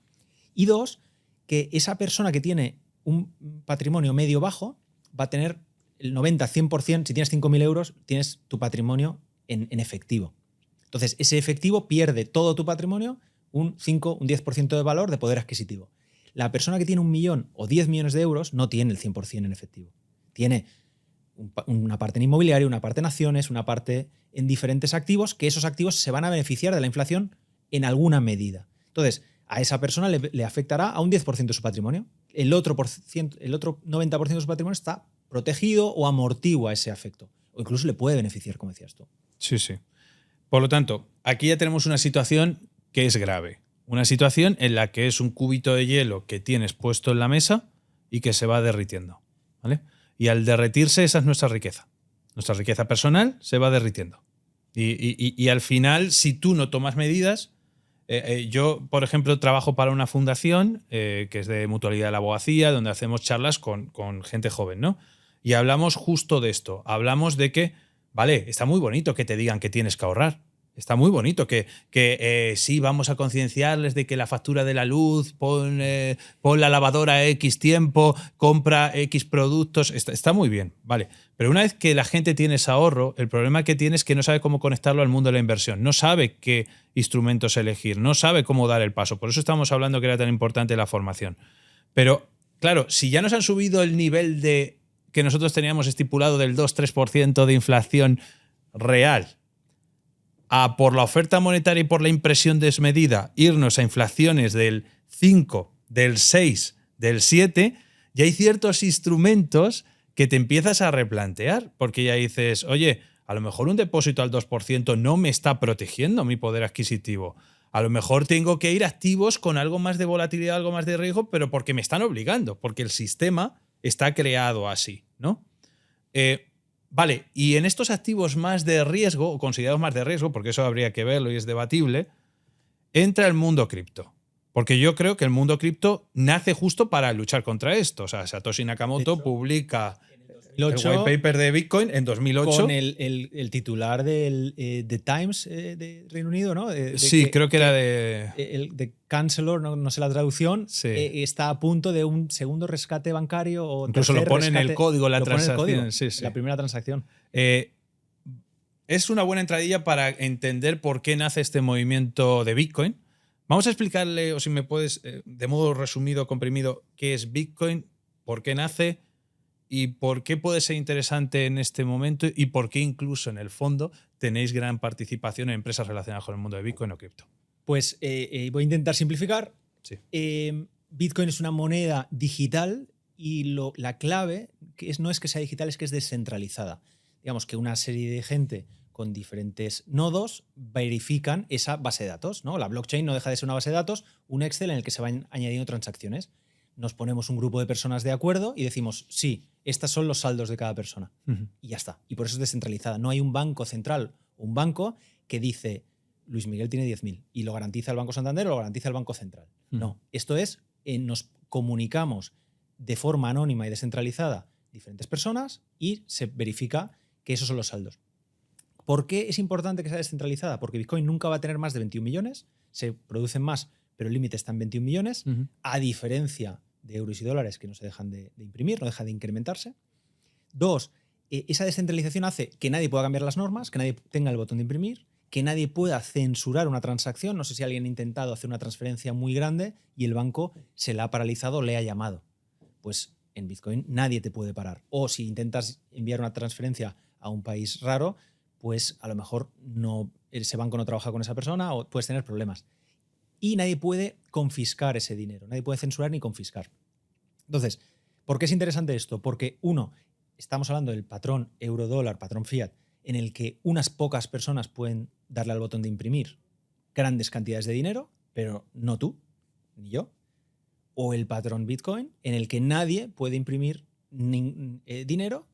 S1: Y dos, que esa persona que tiene un patrimonio medio bajo va a tener el 90, 100%, si tienes 5.000 euros, tienes tu patrimonio en efectivo. Entonces, ese efectivo pierde todo tu patrimonio un 5, un 10% de valor de poder adquisitivo. La persona que tiene 1 millón o 10 millones de euros no tiene el 100% en efectivo. Tiene una parte en inmobiliario, una parte en acciones, una parte en diferentes activos, que esos activos se van a beneficiar de la inflación en alguna medida. Entonces, a esa persona le afectará a un 10% de su patrimonio. El otro 90% de su patrimonio está protegido o amortigua ese efecto. O incluso le puede beneficiar, como decías tú.
S2: Sí, sí. Por lo tanto, aquí ya tenemos una situación que es grave. Una situación en la que es un cubito de hielo que tienes puesto en la mesa y que se va derritiendo, ¿vale? Y al derretirse, esa es nuestra riqueza. Nuestra riqueza personal se va derritiendo. Y al final, si tú no tomas medidas... yo, por ejemplo, trabajo para una fundación que es de mutualidad de la abogacía, donde hacemos charlas con gente joven, ¿no? Y hablamos justo de esto. Hablamos de que, vale, está muy bonito que te digan que tienes que ahorrar. Está muy bonito que sí, vamos a concienciarles de que la factura de la luz, pon la lavadora X tiempo, compra X productos, está muy bien, vale. Pero una vez que la gente tiene ese ahorro, el problema que tiene es que no sabe cómo conectarlo al mundo de la inversión, no sabe qué instrumentos elegir, no sabe cómo dar el paso. Por eso estamos hablando que era tan importante la formación. Pero, claro, si ya nos han subido el nivel de que nosotros teníamos estipulado del 2-3% de inflación real, a por la oferta monetaria y por la impresión desmedida, irnos a inflaciones del 5, del 6, del 7, ya hay ciertos instrumentos que te empiezas a replantear, porque ya dices, oye, a lo mejor un depósito al 2% no me está protegiendo mi poder adquisitivo. A lo mejor tengo que ir activos con algo más de volatilidad, algo más de riesgo, pero porque me están obligando, porque el sistema está creado así, ¿no? Vale, y en estos activos más de riesgo, o considerados más de riesgo, porque eso habría que verlo y es debatible, entra el mundo cripto. Porque yo creo que el mundo cripto nace justo para luchar contra esto. O sea, Satoshi Nakamoto publica el white paper de Bitcoin en 2008.
S1: Con el titular del The Times de Reino Unido, ¿no?
S2: Sí, creo que era de...
S1: El de Chancellor, no sé la traducción,
S2: sí.
S1: Está a punto de un segundo rescate bancario o
S2: incluso lo pone
S1: rescate,
S2: en el código, la transacción. Sí, sí.
S1: La primera transacción.
S2: Es una buena entradilla para entender por qué nace este movimiento de Bitcoin. Vamos a explicarle, o si me puedes, de modo resumido, comprimido, qué es Bitcoin, por qué nace y por qué puede ser interesante en este momento y por qué incluso en el fondo tenéis gran participación en empresas relacionadas con el mundo de Bitcoin o cripto.
S1: Pues voy a intentar simplificar.
S2: Sí.
S1: Bitcoin es una moneda digital y la clave no es que sea digital, es que es descentralizada. Digamos que una serie de gente con diferentes nodos verifican esa base de datos, ¿no? La blockchain no deja de ser una base de datos, un Excel en el que se van añadiendo transacciones. Nos ponemos un grupo de personas de acuerdo y decimos, sí, estos son los saldos de cada persona. Y ya está. Y por eso es descentralizada. No hay un banco central, un banco que dice, Luis Miguel tiene 10.000 y lo garantiza el Banco Santander o lo garantiza el Banco Central. No, esto es, nos comunicamos de forma anónima y descentralizada diferentes personas y se verifica que esos son los saldos. ¿Por qué es importante que sea descentralizada? Porque Bitcoin nunca va a tener más de 21 millones, se producen más, pero el límite está en 21 millones, a diferencia de euros y dólares que no se dejan de imprimir, no dejan de incrementarse. Dos, esa descentralización hace que nadie pueda cambiar las normas, que nadie tenga el botón de imprimir, que nadie pueda censurar una transacción. No sé si alguien ha intentado hacer una transferencia muy grande y el banco se la ha paralizado, le ha llamado. Pues en Bitcoin nadie te puede parar. O si intentas enviar una transferencia a un país raro, pues a lo mejor ese banco no trabaja con esa persona o puedes tener problemas. Y nadie puede confiscar ese dinero, nadie puede censurar ni confiscar. Entonces, ¿por qué es interesante esto? Porque, uno, estamos hablando del patrón euro-dólar, patrón fiat, en el que unas pocas personas pueden darle al botón de imprimir grandes cantidades de dinero, pero no tú, ni yo. O el patrón Bitcoin, en el que nadie puede imprimir dinero,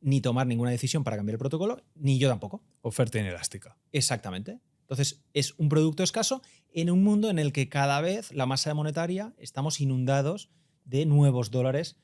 S1: ni tomar ninguna decisión para cambiar el protocolo, ni yo tampoco.
S2: Oferta inelástica.
S1: Exactamente. Entonces, es un producto escaso en un mundo en el que cada vez la masa monetaria estamos inundados de nuevos dólares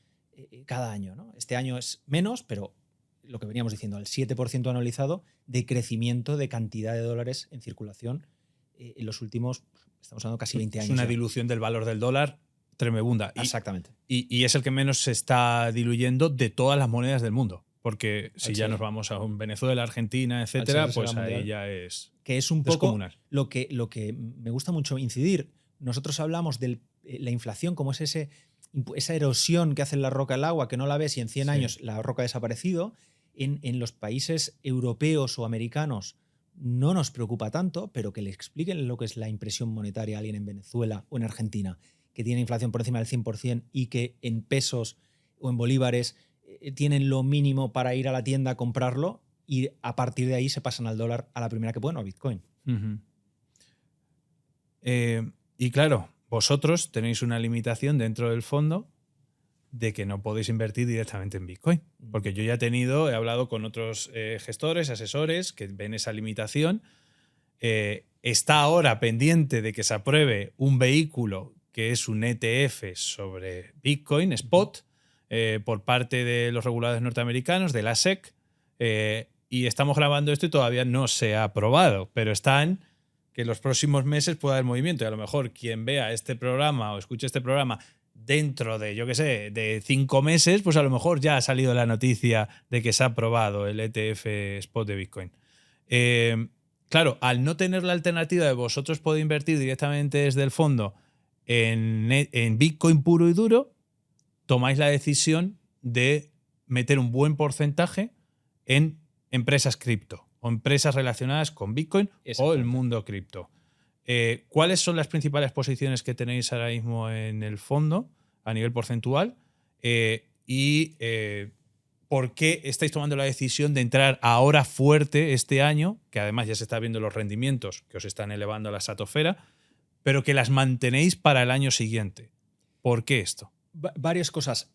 S1: cada año, ¿no? Este año es menos, pero lo que veníamos diciendo, al 7% anualizado de crecimiento de cantidad de dólares en circulación en los últimos, estamos hablando casi 20 años.
S2: Es una
S1: ya.
S2: dilución del valor del dólar tremenda.
S1: Exactamente.
S2: Y es el que menos se está diluyendo de todas las monedas del mundo. Porque si ya nos vamos a Venezuela, Argentina, etcétera, pues ahí ya es.
S1: Que es un poco lo que me gusta mucho incidir. Nosotros hablamos de la inflación, como es esa erosión que hace la roca al agua, que no la ves y en 100 años la roca ha desaparecido. En los países europeos o americanos no nos preocupa tanto, pero que le expliquen lo que es la impresión monetaria a alguien en Venezuela o en Argentina, que tiene inflación por encima del 100% y que en pesos o en bolívares tienen lo mínimo para ir a la tienda a comprarlo y a partir de ahí se pasan al dólar a la primera que pueden o a Bitcoin.
S2: Y claro, vosotros tenéis una limitación dentro del fondo de que no podéis invertir directamente en Bitcoin. Porque yo ya he hablado con otros gestores, asesores que ven esa limitación. Está ahora pendiente de que se apruebe un vehículo que es un ETF sobre Bitcoin, Spot, por parte de los reguladores norteamericanos, de la SEC, y estamos grabando esto y todavía no se ha aprobado, pero están que en los próximos meses puede haber movimiento y a lo mejor quien vea este programa o escuche este programa dentro de, yo qué sé, de 5 meses, pues a lo mejor ya ha salido la noticia de que se ha aprobado el ETF Spot de Bitcoin. Claro, al no tener la alternativa de vosotros poder invertir directamente desde el fondo en Bitcoin puro y duro, tomáis la decisión de meter un buen porcentaje en empresas cripto o empresas relacionadas con Bitcoin o el mundo cripto. ¿Cuáles son las principales posiciones que tenéis ahora mismo en el fondo a nivel porcentual? ¿Por qué estáis tomando la decisión de entrar ahora fuerte este año, que además ya se está viendo los rendimientos que os están elevando a la estratosfera, pero que las mantenéis para el año siguiente? ¿Por qué esto?
S1: Varias cosas.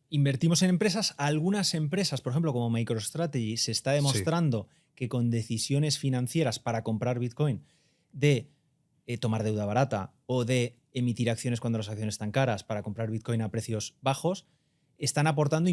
S1: Invertimos en empresas. Algunas empresas, por ejemplo, como MicroStrategy, se está demostrando que con decisiones financieras para comprar Bitcoin, de tomar deuda barata o de emitir acciones cuando las acciones están caras para comprar Bitcoin a precios bajos, están aportando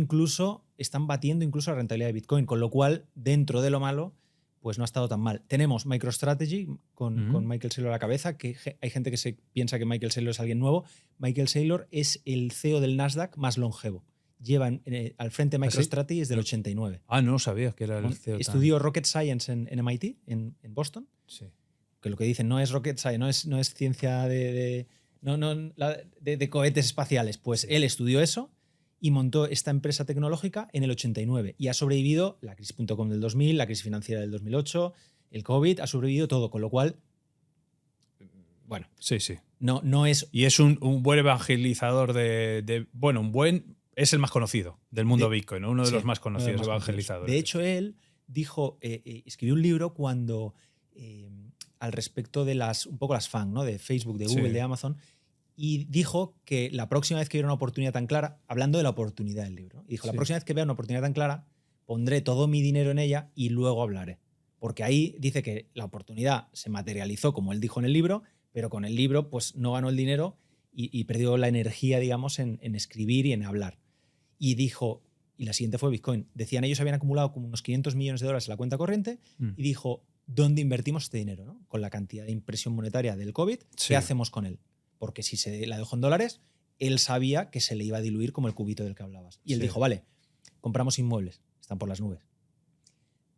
S1: están batiendo incluso la rentabilidad de Bitcoin, con lo cual, dentro de lo malo, pues no ha estado tan mal. Tenemos MicroStrategy con Michael Saylor a la cabeza, que hay gente que se piensa que Michael Saylor es alguien nuevo. Michael Saylor es el CEO del Nasdaq más longevo. Lleva al frente de MicroStrategy desde el 89.
S2: No sabía que era el CEO.
S1: Estudió Rocket Science en MIT, en Boston.
S2: Sí.
S1: Que lo que dicen no es Rocket Science, no es ciencia de cohetes espaciales. Pues él estudió eso y montó esta empresa tecnológica en el 89 y ha sobrevivido la crisis.com del 2000, la crisis financiera del 2008, el COVID, ha sobrevivido todo, con lo cual, bueno,
S2: sí.
S1: No es...
S2: Y es un buen evangelizador es el más conocido del mundo Bitcoin, ¿no? Uno de los más conocidos evangelizadores.
S1: De hecho, él dijo, escribió un libro cuando al respecto de un poco las FAANG, ¿no? De Facebook, de Google, de Amazon, y dijo que la próxima vez que viera una oportunidad tan clara, hablando de la oportunidad del libro, dijo, la próxima vez que vea una oportunidad tan clara, pondré todo mi dinero en ella y luego hablaré. Porque ahí dice que la oportunidad se materializó, como él dijo en el libro, pero con el libro pues no ganó el dinero y perdió la energía, digamos, en escribir y en hablar. Y dijo, y la siguiente fue Bitcoin. Decían, ellos habían acumulado como unos 500 millones de dólares en la cuenta corriente y dijo, ¿dónde invertimos este dinero? ¿No? Con la cantidad de impresión monetaria del COVID, ¿qué hacemos con él? Porque si se la dejó en dólares, él sabía que se le iba a diluir como el cubito del que hablabas. Y él dijo, vale, compramos inmuebles, están por las nubes.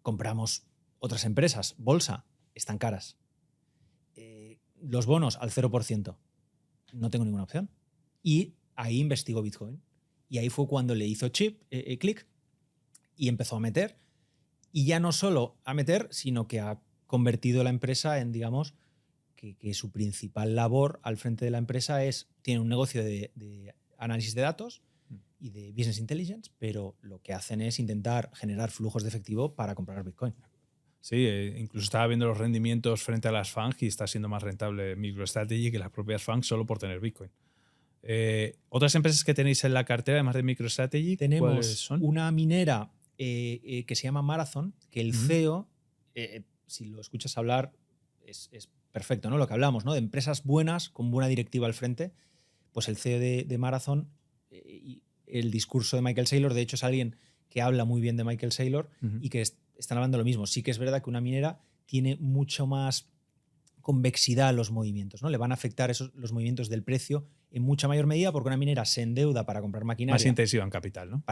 S1: Compramos otras empresas, bolsa, están caras. Los bonos al 0%. No tengo ninguna opción. Y ahí investigó Bitcoin. Y ahí fue cuando le hizo clic y empezó a meter. Y ya no solo a meter, sino que ha convertido la empresa en, digamos, que su principal labor al frente de la empresa tiene un negocio de análisis de datos y de business intelligence, pero lo que hacen es intentar generar flujos de efectivo para comprar Bitcoin.
S2: Sí, incluso estaba viendo los rendimientos frente a las FANG y está siendo más rentable MicroStrategy que las propias FANG solo por tener Bitcoin. ¿Otras empresas que tenéis en la cartera, además de MicroStrategy, cuáles
S1: Tenemos
S2: son?
S1: una minera que se llama Marathon, que el CEO, si lo escuchas hablar, es perfecto, ¿no? Lo que hablamos, ¿no? De empresas buenas, con buena directiva al frente. Pues el CEO de Marathon, el discurso de Michael Saylor, de hecho, es alguien que habla muy bien de Michael Saylor y que están hablando lo mismo. Sí que es verdad que una minera tiene mucho más convexidad a los movimientos, ¿no? Le van a afectar los movimientos del precio en mucha mayor medida porque una minera se endeuda para comprar maquinaria.
S2: Más intensiva en capital, ¿no?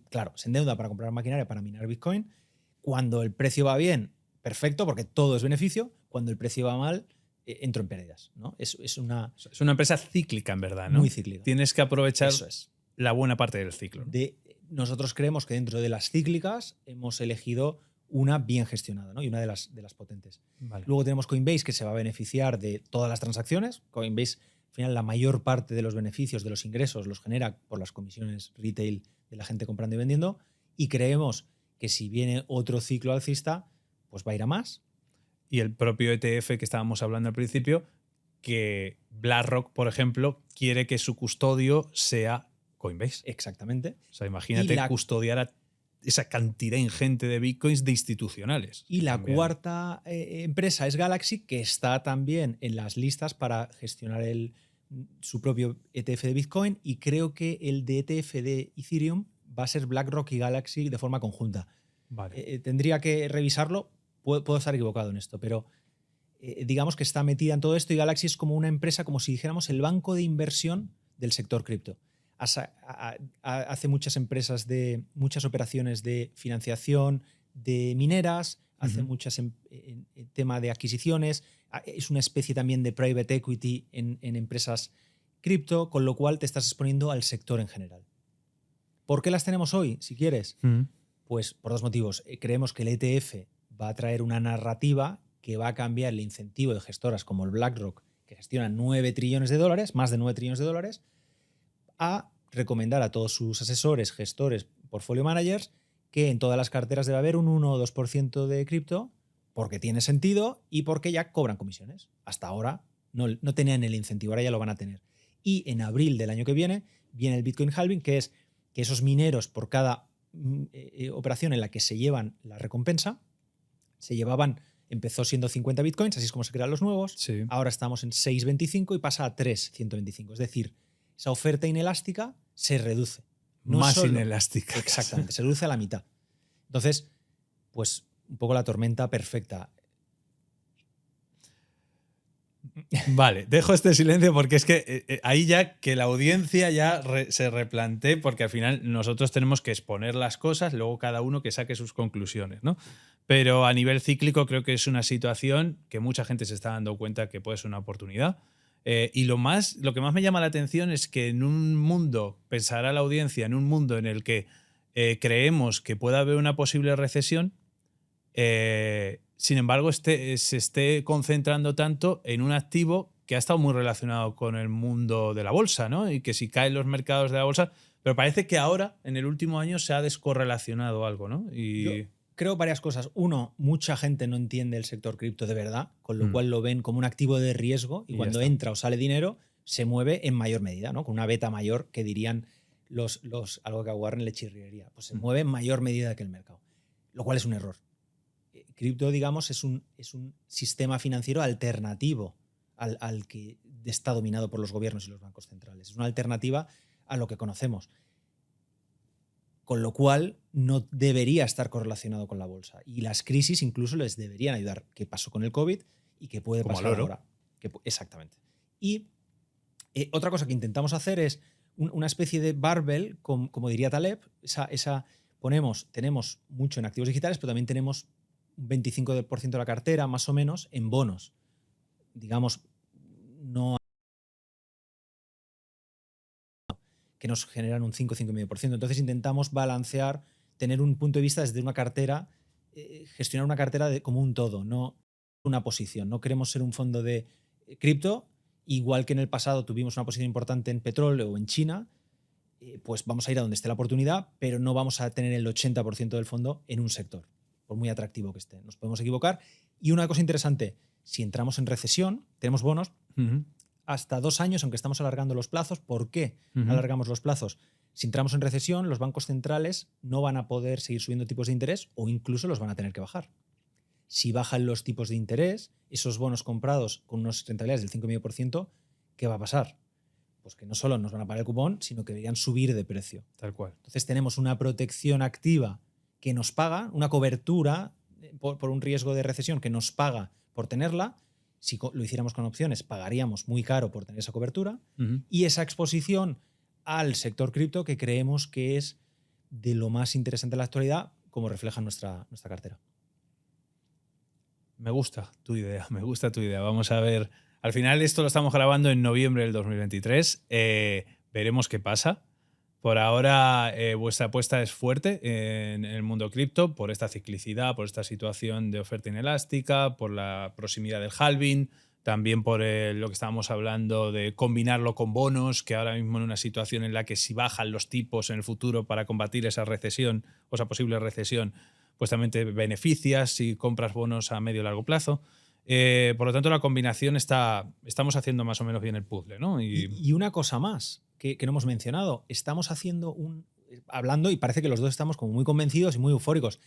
S1: Claro, se endeuda para comprar maquinaria para minar Bitcoin. Cuando el precio va bien, perfecto, porque todo es beneficio. Cuando el precio va mal, entro en pérdidas, ¿no? Es una
S2: empresa cíclica, en verdad, ¿no?
S1: Muy cíclica.
S2: Tienes que aprovechar la buena parte del ciclo, ¿no?
S1: Nosotros creemos que dentro de las cíclicas hemos elegido una bien gestionada, ¿no? Y una de las potentes.
S2: Vale.
S1: Luego tenemos Coinbase, que se va a beneficiar de todas las transacciones. Coinbase, al final, la mayor parte de los beneficios, de los ingresos, los genera por las comisiones retail de la gente comprando y vendiendo. Y creemos que si viene otro ciclo alcista, pues va a ir a más.
S2: Y el propio ETF que estábamos hablando al principio, que BlackRock, por ejemplo, quiere que su custodio sea Coinbase.
S1: Exactamente.
S2: O sea, imagínate custodiar a esa cantidad ingente de bitcoins de institucionales.
S1: Y la cuarta empresa es Galaxy, que está también en las listas para gestionar su propio ETF de Bitcoin, y creo que el de ETF de Ethereum va a ser BlackRock y Galaxy de forma conjunta.
S2: Vale.
S1: Tendría que revisarlo, puedo estar equivocado en esto, pero digamos que está metida en todo esto, y Galaxy es como una empresa, como si dijéramos el banco de inversión del sector cripto. Hace muchas operaciones de financiación de mineras, hace muchas en tema de adquisiciones, es una especie también de private equity en empresas cripto, con lo cual te estás exponiendo al sector en general. ¿Por qué las tenemos hoy, si quieres? Pues por dos motivos. Creemos que el ETF va a traer una narrativa que va a cambiar el incentivo de gestoras como el BlackRock, que gestiona $9 trillones, más de $9 trillones, a recomendar a todos sus asesores, gestores, portfolio managers, que en todas las carteras debe haber un 1 o 2% de cripto, porque tiene sentido y porque ya cobran comisiones. Hasta ahora no tenían el incentivo, ahora ya lo van a tener. Y en abril del año que viene el Bitcoin Halving, que es que esos mineros, por cada operación en la que se llevan la recompensa, empezó siendo 50 bitcoins, así es como se crean los nuevos.
S2: Sí.
S1: Ahora estamos en 6,25 y pasa a 3,125. Es decir, esa oferta inelástica se reduce.
S2: Más inelástica.
S1: Exactamente, se reduce a la mitad. Entonces, pues un poco la tormenta perfecta.
S2: Vale, dejo este silencio porque es que ahí ya que la audiencia ya se replantee, porque al final nosotros tenemos que exponer las cosas, luego cada uno que saque sus conclusiones, ¿no? Pero a nivel cíclico creo que es una situación que mucha gente se está dando cuenta que puede ser una oportunidad. Y lo que más me llama la atención es que en un mundo, pensará la audiencia, en un mundo en el que creemos que puede haber una posible recesión, sin embargo se esté concentrando tanto en un activo que ha estado muy relacionado con el mundo de la bolsa, ¿no? Y que si caen los mercados de la bolsa, pero parece que ahora, en el último año, se ha descorrelacionado algo, ¿no?
S1: Yo creo varias cosas. Uno, mucha gente no entiende el sector cripto de verdad, con lo cual lo ven como un activo de riesgo y cuando entra o sale dinero se mueve en mayor medida, ¿no? Con una beta mayor, que dirían algo que a Warren le chirriaría. Pues se mueve en mayor medida que el mercado, lo cual es un error. Cripto, digamos, es un sistema financiero alternativo al que está dominado por los gobiernos y los bancos centrales. Es una alternativa a lo que conocemos. Con lo cual no debería estar correlacionado con la bolsa. Y las crisis incluso les deberían ayudar. ¿Qué pasó con el COVID y qué puede pasar ahora? Exactamente. Y otra cosa que intentamos hacer es una especie de barbell, como diría Taleb. Tenemos mucho en activos digitales, pero también tenemos un 25% de la cartera, más o menos, en bonos. Digamos, no que nos generan un 5,5%. Entonces intentamos balancear, tener un punto de vista desde una cartera, gestionar una cartera como un todo, no una posición. No queremos ser un fondo de cripto, igual que en el pasado tuvimos una posición importante en petróleo o en China, pues vamos a ir a donde esté la oportunidad, pero no vamos a tener el 80% del fondo en un sector, por muy atractivo que esté. Nos podemos equivocar. Y una cosa interesante, si entramos en recesión, tenemos bonos hasta 2 años, aunque estamos alargando los plazos. ¿Por qué alargamos los plazos? Si entramos en recesión, los bancos centrales no van a poder seguir subiendo tipos de interés o incluso los van a tener que bajar. Si bajan los tipos de interés, esos bonos comprados con unas rentabilidades del 5,5%, ¿qué va a pasar? Pues que no solo nos van a pagar el cupón, sino que deberían subir de precio.
S2: Tal cual.
S1: Entonces tenemos una protección activa que nos paga, una cobertura por un riesgo de recesión que nos paga por tenerla. Si lo hiciéramos con opciones, pagaríamos muy caro por tener esa cobertura. Y esa exposición al sector cripto, que creemos que es de lo más interesante en la actualidad, como refleja nuestra cartera.
S2: Me gusta tu idea, me gusta tu idea. Vamos a ver. Al final esto lo estamos grabando en noviembre del 2023. Veremos qué pasa. Por ahora vuestra apuesta es fuerte en el mundo cripto por esta ciclicidad, por esta situación de oferta inelástica, por la proximidad del halving, también por lo que estábamos hablando de combinarlo con bonos, que ahora mismo en una situación en la que si bajan los tipos en el futuro para combatir esa recesión o esa posible recesión, pues también te beneficias si compras bonos a medio o largo plazo. Por lo tanto, la combinación estamos haciendo más o menos bien el puzzle, ¿no?
S1: Y una cosa más que no hemos mencionado. Estamos hablando y parece que los dos estamos como muy convencidos y muy eufóricos.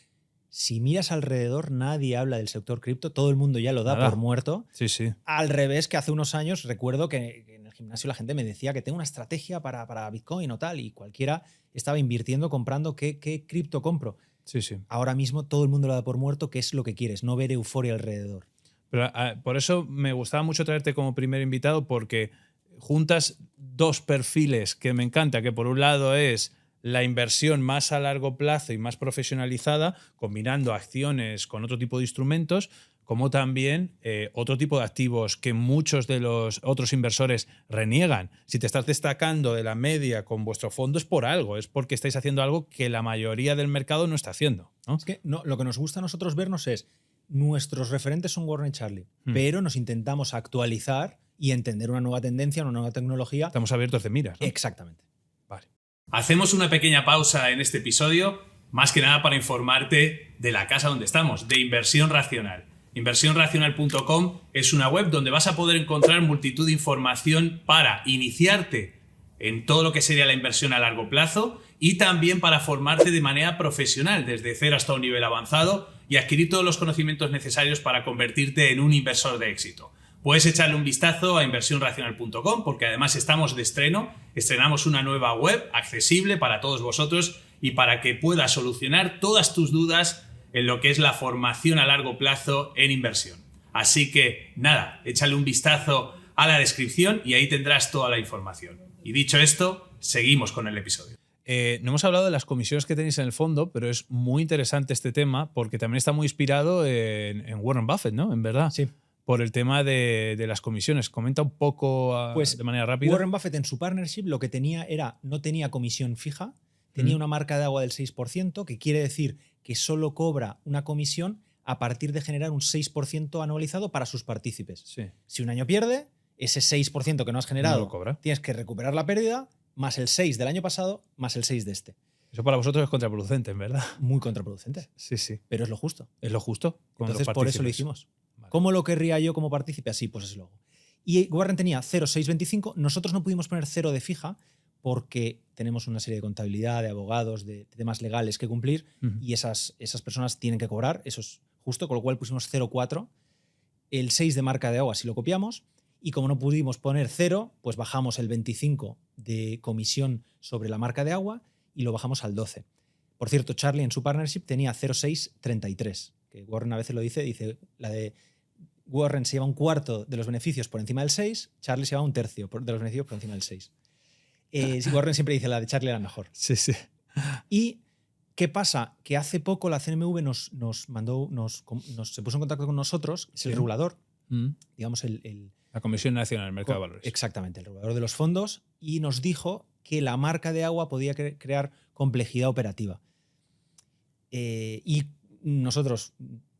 S1: Si miras alrededor, nadie habla del sector cripto, todo el mundo ya lo da por muerto.
S2: Sí, sí.
S1: Al revés, que hace unos años recuerdo que en el gimnasio la gente me decía que tengo una estrategia para Bitcoin o tal, y cualquiera estaba invirtiendo, comprando qué cripto compro.
S2: Sí, sí.
S1: Ahora mismo todo el mundo lo da por muerto, que es lo que quieres, no ver euforia alrededor.
S2: Pero, por eso me gustaba mucho traerte como primer invitado, porque juntas dos perfiles que me encanta, que por un lado es la inversión más a largo plazo y más profesionalizada, combinando acciones con otro tipo de instrumentos, como también otro tipo de activos que muchos de los otros inversores reniegan. Si te estás destacando de la media con vuestro fondo es por algo, es porque estáis haciendo algo que la mayoría del mercado no está haciendo, ¿no?
S1: Es que lo que nos gusta a nosotros vernos es, nuestros referentes son Warren y Charlie, pero nos intentamos actualizar y entender una nueva tendencia, una nueva tecnología.
S2: Estamos abiertos de miras, ¿no?
S1: Exactamente.
S2: Vale.
S3: Hacemos una pequeña pausa en este episodio, más que nada para informarte de la casa donde estamos, de Inversión Racional. Inversionracional.com es una web donde vas a poder encontrar multitud de información para iniciarte en todo lo que sería la inversión a largo plazo y también para formarte de manera profesional, desde cero hasta un nivel avanzado, y adquirir todos los conocimientos necesarios para convertirte en un inversor de éxito. Puedes echarle un vistazo a inversionracional.com porque además estamos de estreno, estrenamos una nueva web accesible para todos vosotros y para que puedas solucionar todas tus dudas en lo que es la formación a largo plazo en inversión. Así que nada, échale un vistazo a la descripción y ahí tendrás toda la información. Y dicho esto, seguimos con el episodio.
S2: No hemos hablado de las comisiones que tenéis en el fondo, pero es muy interesante este tema porque también está muy inspirado en Warren Buffett, ¿no? En verdad.
S1: Sí.
S2: Por el tema de las comisiones. Comenta un poco de manera rápida.
S1: Warren Buffett en su partnership lo que tenía no tenía comisión fija, tenía una marca de agua del 6%, que quiere decir que solo cobra una comisión a partir de generar un 6% anualizado para sus partícipes.
S2: Sí.
S1: Si un año pierde, ese 6% que no has generado,
S2: no lo cobra.
S1: Tienes que recuperar la pérdida, más el 6 del año pasado, más el 6 de este.
S2: Eso para vosotros es contraproducente, en verdad.
S1: Muy contraproducente.
S2: Sí, sí.
S1: Pero es lo justo.
S2: Es lo justo.
S1: Entonces, por eso lo hicimos.
S2: Vale.
S1: ¿Cómo lo querría yo como partícipe? Así, pues es luego. Y Warren tenía 0,625. Nosotros no pudimos poner 0 de fija porque tenemos una serie de contabilidad, de abogados, de temas legales que cumplir, y esas personas tienen que cobrar. Eso es justo, con lo cual pusimos 0,4. El 6 de marca de agua si lo copiamos, y como no pudimos poner 0, pues bajamos el 25 de comisión sobre la marca de agua y lo bajamos al 12. Por cierto, Charlie en su partnership tenía 0,633, que Warren a veces lo dice la de Warren se lleva un cuarto de los beneficios por encima del 6, Charlie se lleva un tercio de los beneficios por encima del 6. Warren siempre dice la de Charlie era mejor.
S2: Sí, sí.
S1: Y ¿Qué pasa? Que hace poco la CNMV se puso en contacto con nosotros, es el regulador, digamos
S2: la Comisión Nacional del Mercado de Valores.
S1: Exactamente, el regulador de los fondos, y nos dijo que la marca de agua podía crear complejidad operativa. Y nosotros,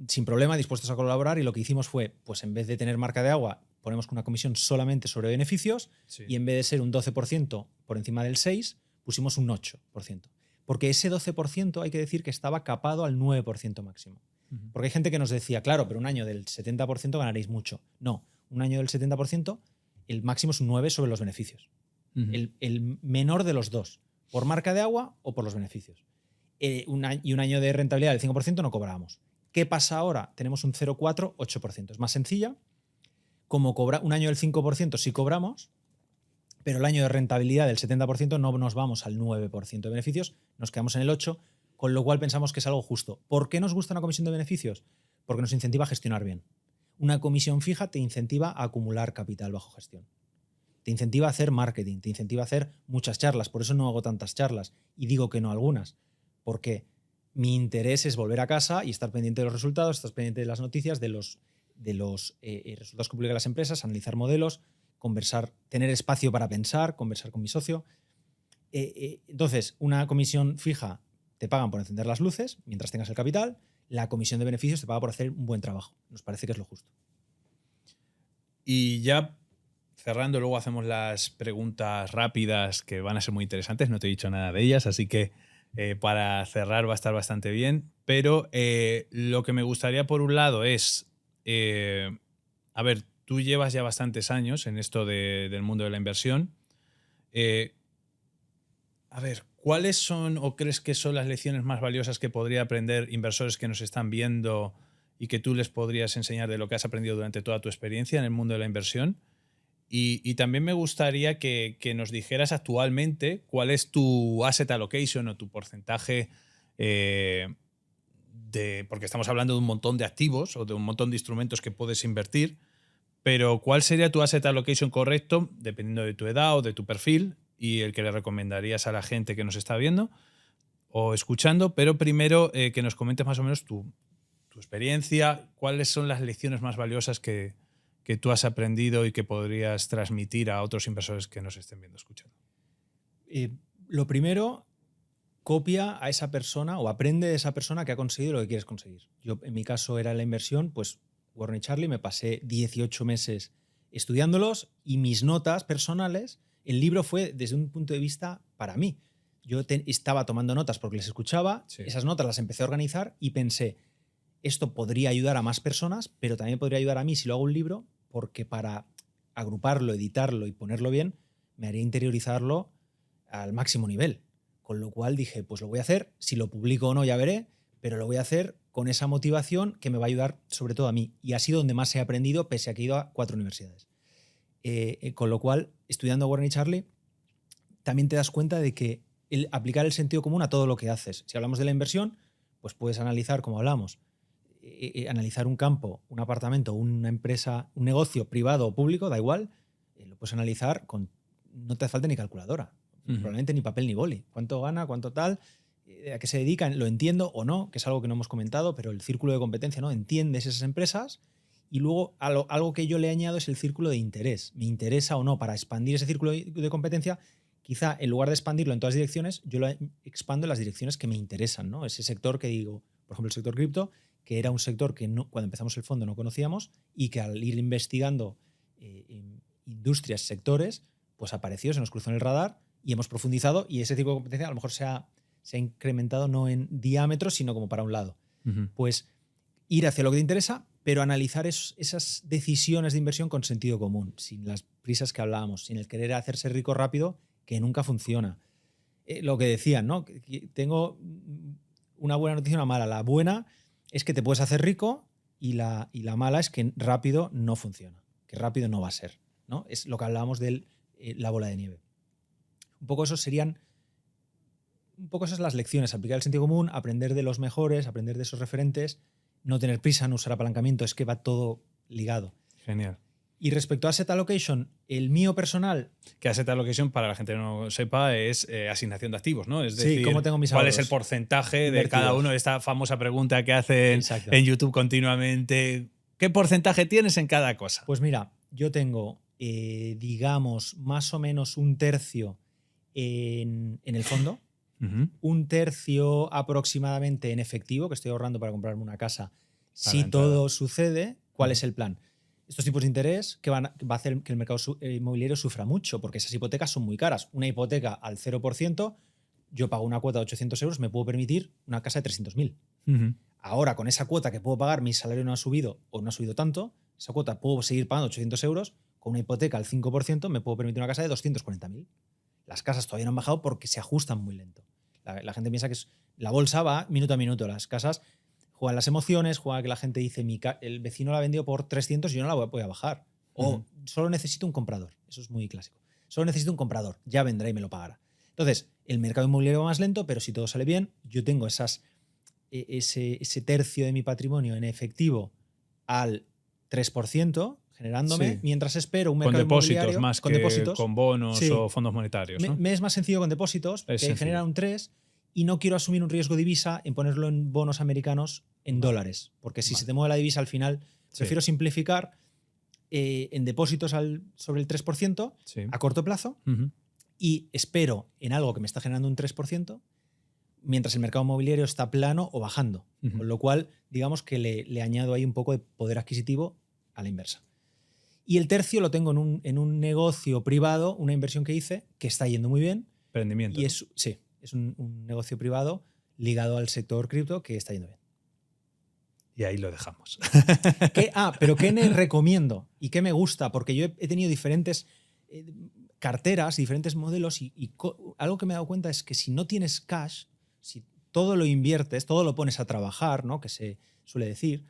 S1: sin problema, dispuestos a colaborar, y lo que hicimos fue, pues en vez de tener marca de agua, ponemos una comisión solamente sobre beneficios,
S2: Sí.
S1: y en vez de ser un 12% por encima del 6%, pusimos un 8%. Porque ese 12% hay que decir que estaba capado al 9% máximo. Porque hay gente que nos decía, claro, pero un año del 70% ganaréis mucho. No, un año del 70%, el máximo es un 9% sobre los beneficios. El menor de los dos, por marca de agua o por los beneficios. Y un año de rentabilidad del 5% no cobrábamos. ¿Qué pasa ahora? Tenemos un 0,4, 8%. Es más sencilla. Como un año del 5% sí cobramos, pero el año de rentabilidad del 70% no nos vamos al 9% de beneficios, nos quedamos en el 8%, con lo cual pensamos que es algo justo. ¿Por qué nos gusta una comisión de beneficios? Porque nos incentiva a gestionar bien. Una comisión fija te incentiva a acumular capital bajo gestión. Te incentiva a hacer marketing, te incentiva a hacer muchas charlas. Por eso no hago tantas charlas y digo que no a algunas. Porque mi interés es volver a casa y estar pendiente de los resultados, estar pendiente de las noticias, de los resultados que publican las empresas, analizar modelos, conversar, tener espacio para pensar, conversar con mi socio. Entonces, una comisión fija te pagan por encender las luces mientras tengas el capital. La comisión de beneficios te paga por hacer un buen trabajo. Nos parece que es lo justo.
S2: Y ya cerrando, luego hacemos las preguntas rápidas que van a ser muy interesantes. No te he dicho nada de ellas, así que para cerrar va a estar bastante bien. Pero lo que me gustaría, por un lado, es... a ver, tú llevas ya bastantes años en esto del mundo de la inversión. A ver, ¿cuáles son o crees que son las lecciones más valiosas que podría aprender inversores que nos están viendo y que tú les podrías enseñar de lo que has aprendido durante toda tu experiencia en el mundo de la inversión? Y también me gustaría que nos dijeras actualmente cuál es tu asset allocation o tu porcentaje porque estamos hablando de un montón de activos o de un montón de instrumentos que puedes invertir, pero ¿cuál sería tu asset allocation correcto, dependiendo de tu edad o de tu perfil, y el que le recomendarías a la gente que nos está viendo o escuchando? Pero primero que nos comentes más o menos tu experiencia, cuáles son las lecciones más valiosas que tú has aprendido y que podrías transmitir a otros inversores que nos estén viendo, escuchando.
S1: Lo primero, copia a esa persona o aprende de esa persona que ha conseguido lo que quieres conseguir. Yo, en mi caso, era la inversión, pues Warren y Charlie, me pasé 18 meses estudiándolos y mis notas personales, el libro fue desde un punto de vista para mí. Yo estaba tomando notas porque les escuchaba,
S2: Sí.
S1: Esas notas las empecé a organizar y pensé, esto podría ayudar a más personas, pero también podría ayudar a mí si lo hago un libro, porque para agruparlo, editarlo y ponerlo bien, me haría interiorizarlo al máximo nivel. Con lo cual dije, pues lo voy a hacer, si lo publico o no ya veré, pero lo voy a hacer con esa motivación que me va a ayudar sobre todo a mí. Y ha sido donde más he aprendido, pese a que he ido a 4 universidades. Con lo cual, estudiando Warren y Charlie, también te das cuenta de que aplicar el sentido común a todo lo que haces. Si hablamos de la inversión, pues puedes analizar, como hablamos, analizar un campo, un apartamento, una empresa, un negocio privado o público, da igual, lo puedes analizar no te hace falta ni calculadora, probablemente ni papel ni boli. ¿Cuánto gana? ¿Cuánto tal? ¿A qué se dedican? ¿Lo entiendo o no? Que es algo que no hemos comentado, pero el círculo de competencia, ¿no? Entiendes esas empresas y luego algo que yo le añado es el círculo de interés. ¿Me interesa o no? Para expandir ese círculo de competencia, quizá en lugar de expandirlo en todas las direcciones, yo lo expando en las direcciones que me interesan, ¿no? Ese sector que digo, por ejemplo, el sector cripto, que era un sector que cuando empezamos el fondo no conocíamos y que al ir investigando industrias, sectores, pues apareció, se nos cruzó en el radar y hemos profundizado y ese tipo de competencia a lo mejor se ha incrementado no en diámetro, sino como para un lado. Pues ir hacia lo que te interesa, pero analizar esas decisiones de inversión con sentido común, sin las prisas que hablábamos, sin el querer hacerse rico rápido, que nunca funciona. Lo que decían, ¿no? Tengo una buena noticia y una mala. La buena es que te puedes hacer rico y la mala es que rápido no funciona, que rápido no va a ser, ¿no? Es lo que hablábamos de la bola de nieve. Un poco esas las lecciones, aplicar el sentido común, aprender de los mejores, aprender de esos referentes, no tener prisa, no usar apalancamiento, es que va todo ligado.
S2: Genial.
S1: Y respecto a Asset Allocation, el mío personal...
S2: Que Asset Allocation, para la gente que no lo sepa, es asignación de activos, ¿no? Es
S1: Sí,
S2: decir,
S1: ¿cómo tengo mis
S2: cuál
S1: ahorros
S2: es el porcentaje de
S1: invertidos?
S2: cada uno. Esta famosa pregunta que hacen
S1: Exacto.
S2: en YouTube continuamente. ¿Qué porcentaje tienes en cada cosa?
S1: Pues mira, yo tengo, digamos, más o menos un tercio en el fondo, un tercio aproximadamente en efectivo, que estoy ahorrando para comprarme una casa. Si todo sucede, ¿cuál es el plan? Estos tipos de interés que va a hacer que el mercado inmobiliario sufra mucho, porque esas hipotecas son muy caras. Una hipoteca al 0%, yo pago una cuota de 800 euros, me puedo permitir una casa de 300.000. Ahora, con esa cuota que puedo pagar, mi salario no ha subido o no ha subido tanto, esa cuota puedo seguir pagando 800 euros, con una hipoteca al 5% me puedo permitir una casa de 240.000. Las casas todavía no han bajado porque se ajustan muy lento. La gente piensa que la bolsa va minuto a minuto. Las casas juegan las emociones, juegan que la gente dice el vecino la ha vendido por 300 y yo no la voy a bajar. O solo necesito un comprador. Eso es muy clásico. Solo necesito un comprador. Ya vendrá y me lo pagará. Entonces, el mercado inmobiliario va más lento, pero si todo sale bien, yo tengo ese tercio de mi patrimonio en efectivo al 3%, generándome, mientras espero un mercado inmobiliario
S2: más
S1: con
S2: que
S1: depósitos.
S2: con bonos o fondos monetarios, ¿no?
S1: Me es más sencillo con depósitos, que genera un 3%, y no quiero asumir un riesgo de divisa en ponerlo en bonos americanos en dólares, porque si se te mueve la divisa al final, prefiero simplificar en depósitos sobre el 3% a corto plazo y espero en algo que me está generando un 3%, mientras el mercado inmobiliario está plano o bajando. Con lo cual, digamos que le añado ahí un poco de poder adquisitivo a la inversa. Y el tercio lo tengo en un negocio privado, una inversión que hice, que está yendo muy bien.
S2: Emprendimiento.
S1: Y es un negocio privado ligado al sector cripto que está yendo bien.
S2: Y ahí lo dejamos.
S1: Pero ¿qué me recomiendo? ¿Y qué me gusta? Porque yo he tenido diferentes carteras, diferentes modelos y algo que me he dado cuenta es que si no tienes cash, si todo lo inviertes, todo lo pones a trabajar, ¿no? Que se suele decir,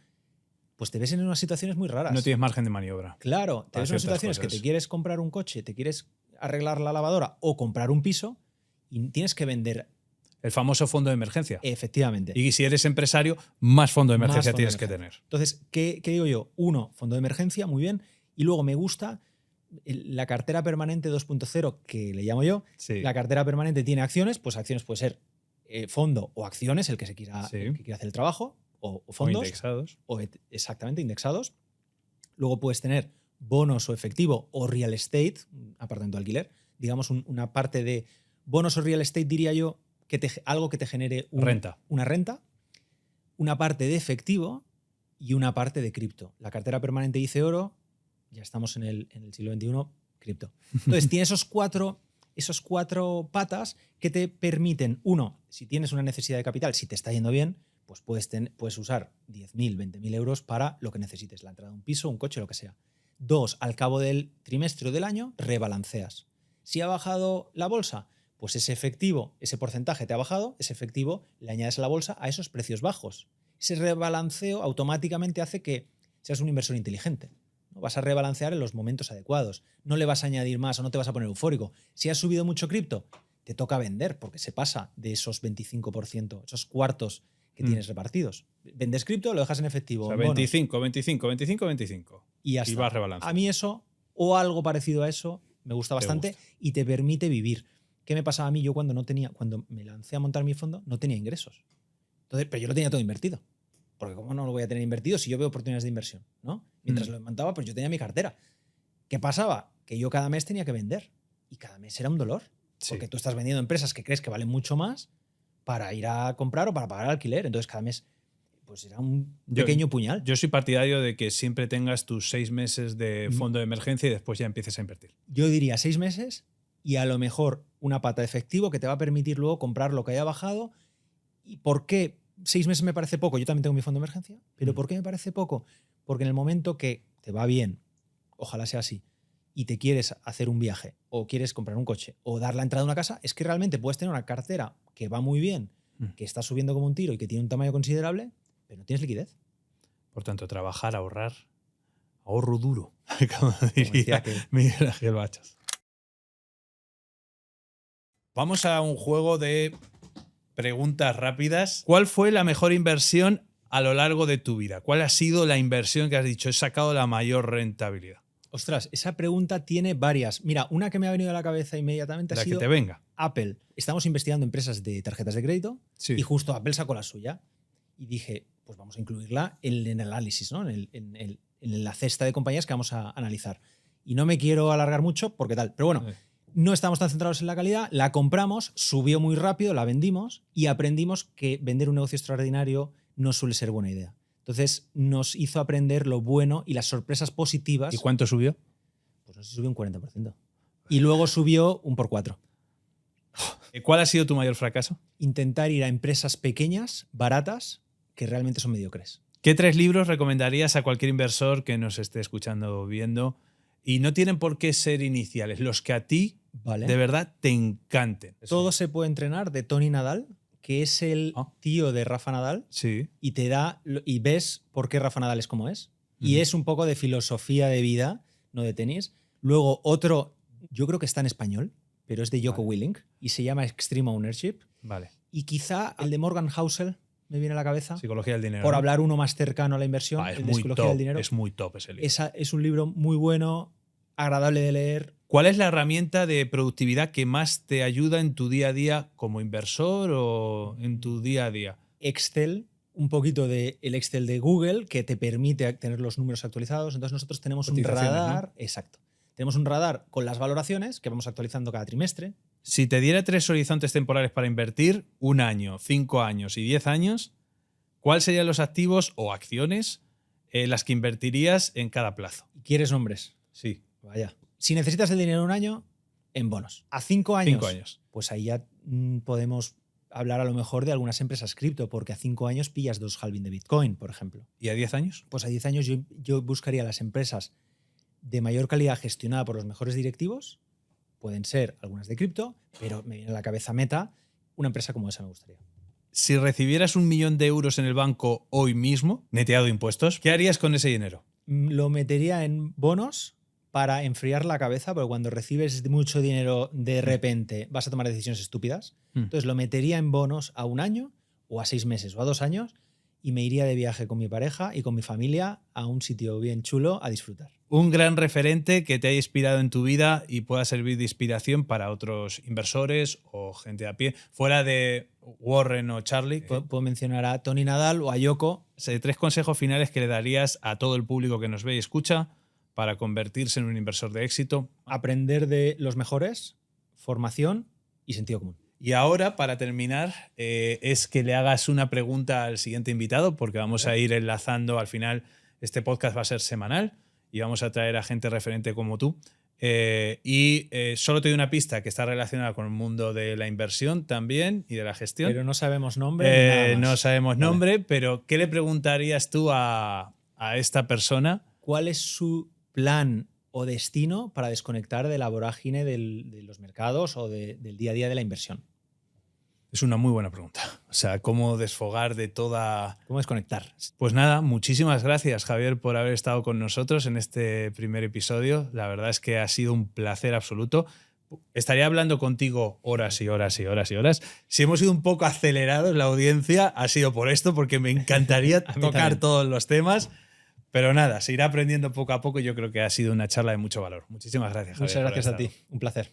S1: pues te ves en unas situaciones muy raras.
S2: No tienes margen de maniobra.
S1: Claro, te ves en unas situaciones que te quieres comprar un coche, te quieres arreglar la lavadora o comprar un piso y tienes que vender.
S2: El famoso fondo de emergencia.
S1: Efectivamente.
S2: Y si eres empresario, más fondo de emergencia tienes que tener.
S1: Entonces, ¿qué digo yo? Uno, fondo de emergencia, muy bien. Y luego me gusta la cartera permanente 2.0, que le llamo yo.
S2: Sí.
S1: La cartera permanente tiene acciones, pues acciones puede ser fondo o acciones, el que quiera hacer el trabajo, o fondos.
S2: O indexados.
S1: Exactamente, indexados. Luego puedes tener bonos o efectivo o real estate, apartamento de alquiler. Digamos, una parte de bonos o real estate, diría yo, algo que te genere una renta, una parte de efectivo y una parte de cripto. La cartera permanente dice oro, ya estamos en el siglo XXI, cripto. Entonces, tiene esos cuatro patas que te permiten, uno, si tienes una necesidad de capital, si te está yendo bien, pues puedes usar 10.000, 20.000 euros para lo que necesites, la entrada de un piso, un coche, lo que sea. Dos, al cabo del trimestre o del año, rebalanceas. Si ha bajado la bolsa, pues ese efectivo, ese porcentaje te ha bajado, ese efectivo le añades a la bolsa a esos precios bajos. Ese rebalanceo automáticamente hace que seas un inversor inteligente. ¿No? Vas a rebalancear en los momentos adecuados. No le vas a añadir más o no te vas a poner eufórico. Si has subido mucho cripto, te toca vender porque se pasa de esos 25%, esos cuartos que tienes repartidos. Vendes cripto, lo dejas en efectivo.
S2: O sea, 25, 25, 25, 25.
S1: Y ya
S2: y
S1: está.
S2: Vas rebalanceando.
S1: A mí eso, o algo parecido a eso, me gusta bastante y te permite vivir. ¿Qué me pasaba a mí? Yo cuando me lancé a montar mi fondo, no tenía ingresos. Entonces, pero yo lo tenía todo invertido. Porque ¿cómo no lo voy a tener invertido si yo veo oportunidades de inversión? ¿No? Mientras lo montaba, pues yo tenía mi cartera. ¿Qué pasaba? Que yo cada mes tenía que vender. Y cada mes era un dolor. Porque tú estás vendiendo empresas que crees que valen mucho más para ir a comprar o para pagar el alquiler. Entonces cada mes pues era un pequeño puñal.
S2: Yo soy partidario de que siempre tengas tus 6 meses de fondo de emergencia y después ya empieces a invertir.
S1: Yo diría 6 meses y a lo mejor una pata de efectivo que te va a permitir luego comprar lo que haya bajado. ¿Y por qué 6 meses me parece poco? Yo también tengo mi fondo de emergencia. ¿Pero por qué me parece poco? Porque en el momento que te va bien, ojalá sea así, y te quieres hacer un viaje o quieres comprar un coche o dar la entrada a una casa, es que realmente puedes tener una cartera que va muy bien, que está subiendo como un tiro y que tiene un tamaño considerable, pero no tienes liquidez.
S2: Por tanto, trabajar, ahorrar, ahorro duro, como diría Miguel Ángel Bachas. Vamos a un juego de preguntas rápidas. ¿Cuál fue la mejor inversión a lo largo de tu vida? ¿Cuál ha sido la inversión que has dicho? He sacado la mayor rentabilidad.
S1: Ostras, esa pregunta tiene varias. Mira, una que me ha venido a la cabeza inmediatamente
S2: La
S1: ha sido
S2: que te venga.
S1: Apple. Estamos investigando empresas de tarjetas de crédito
S2: Sí.
S1: y justo Apple sacó la suya. Y dije, pues vamos a incluirla en el análisis, ¿no? En la cesta de compañías que vamos a analizar. Y no me quiero alargar mucho porque tal. Pero bueno, no estamos tan centrados en la calidad. La compramos, subió muy rápido, la vendimos y aprendimos que vender un negocio extraordinario no suele ser buena idea. Entonces nos hizo aprender lo bueno y las sorpresas positivas.
S2: ¿Y cuánto subió?
S1: Pues no sé si subió un 40%. Y luego subió un por 4.
S2: ¿Cuál ha sido tu mayor fracaso?
S1: Intentar ir a empresas pequeñas, baratas, que realmente son mediocres.
S2: ¿Qué 3 libros recomendarías a cualquier inversor que nos esté escuchando o viendo? Y no tienen por qué ser iniciales, los que a ti
S1: ¿Vale?
S2: de verdad te encanten.
S1: Todo se puede entrenar de Tony Nadal, que es el tío de Rafa Nadal,
S2: Sí.
S1: y te da y ves por qué Rafa Nadal es como es. Y es un poco de filosofía de vida, no de tenis. Luego otro, yo creo que está en español, pero es de Jocko Willink y se llama Extreme Ownership.
S2: Vale.
S1: Y quizá el de Morgan Housel me viene a la cabeza.
S2: Psicología del dinero.
S1: Por
S2: ¿no?
S1: hablar uno más cercano a la inversión,
S2: Es
S1: el de
S2: muy
S1: Psicología
S2: top,
S1: del dinero.
S2: es muy top ese libro.
S1: Es un libro muy bueno, agradable de leer.
S2: ¿Cuál es la herramienta de productividad que más te ayuda en tu día a día como inversor o en tu día a día?
S1: Excel, un poquito del Excel de Google que te permite tener los números actualizados. Entonces nosotros tenemos un
S2: Cotizaciones,
S1: radar,
S2: ¿no?
S1: exacto. Tenemos un radar con las valoraciones que vamos actualizando cada trimestre.
S2: Si te diera 3 horizontes temporales para invertir, 1 año, 5 años y 10 años, ¿cuáles serían los activos o acciones las que invertirías en cada plazo?
S1: ¿Quieres nombres?
S2: Sí.
S1: Vaya. Si necesitas el dinero un año, en bonos. A 5 años.
S2: 5 años.
S1: Pues ahí ya podemos hablar a lo mejor de algunas empresas cripto, porque a 5 años pillas 2 halving de Bitcoin, por ejemplo.
S2: ¿Y a 10 años?
S1: Pues a 10 años yo buscaría las empresas de mayor calidad gestionada por los mejores directivos. Pueden ser algunas de cripto, pero me viene a la cabeza Meta. Una empresa como esa me gustaría.
S2: Si recibieras 1 millón de euros en el banco hoy mismo, neteado de impuestos, ¿qué harías con ese dinero?
S1: Lo metería en bonos para enfriar la cabeza, porque cuando recibes mucho dinero de repente vas a tomar decisiones estúpidas. Entonces lo metería en bonos a 1 año o a 6 meses o a 2 años y me iría de viaje con mi pareja y con mi familia a un sitio bien chulo a disfrutar.
S2: Un gran referente que te haya inspirado en tu vida y pueda servir de inspiración para otros inversores o gente a pie, fuera de Warren o Charlie.
S1: Puedo mencionar a Tony Nadal o a Yoko.
S2: 3 consejos finales que le darías a todo el público que nos ve y escucha para convertirse en un inversor de éxito.
S1: Aprender de los mejores, formación y sentido común.
S2: Y ahora, para terminar, es que le hagas una pregunta al siguiente invitado, porque vamos a ir enlazando al final. Este podcast va a ser semanal y vamos a traer a gente referente como tú. Solo te doy una pista que está relacionada con el mundo de la inversión también y de la gestión.
S1: Pero no sabemos nombre. Ni nada más.
S2: No sabemos
S1: Vale.
S2: nombre, pero ¿qué le preguntarías tú a esta persona?
S1: ¿Cuál es su plan o destino para desconectar de la vorágine de los mercados o del día a día de la inversión?
S2: Es una muy buena pregunta. O sea, ¿cómo desfogar de toda...
S1: ¿Cómo desconectar?
S2: Pues nada, muchísimas gracias, Javier, por haber estado con nosotros en este primer episodio. La verdad es que ha sido un placer absoluto. Estaría hablando contigo horas y horas y horas y horas. Si hemos sido un poco acelerados la audiencia, ha sido por esto, porque me encantaría tocar
S1: también.
S2: todos los temas. Pero nada, se irá aprendiendo poco a poco y yo creo que ha sido una charla de mucho valor. Muchísimas gracias, Javier.
S1: Muchas
S2: por
S1: gracias a
S2: haber
S1: ti. Un placer.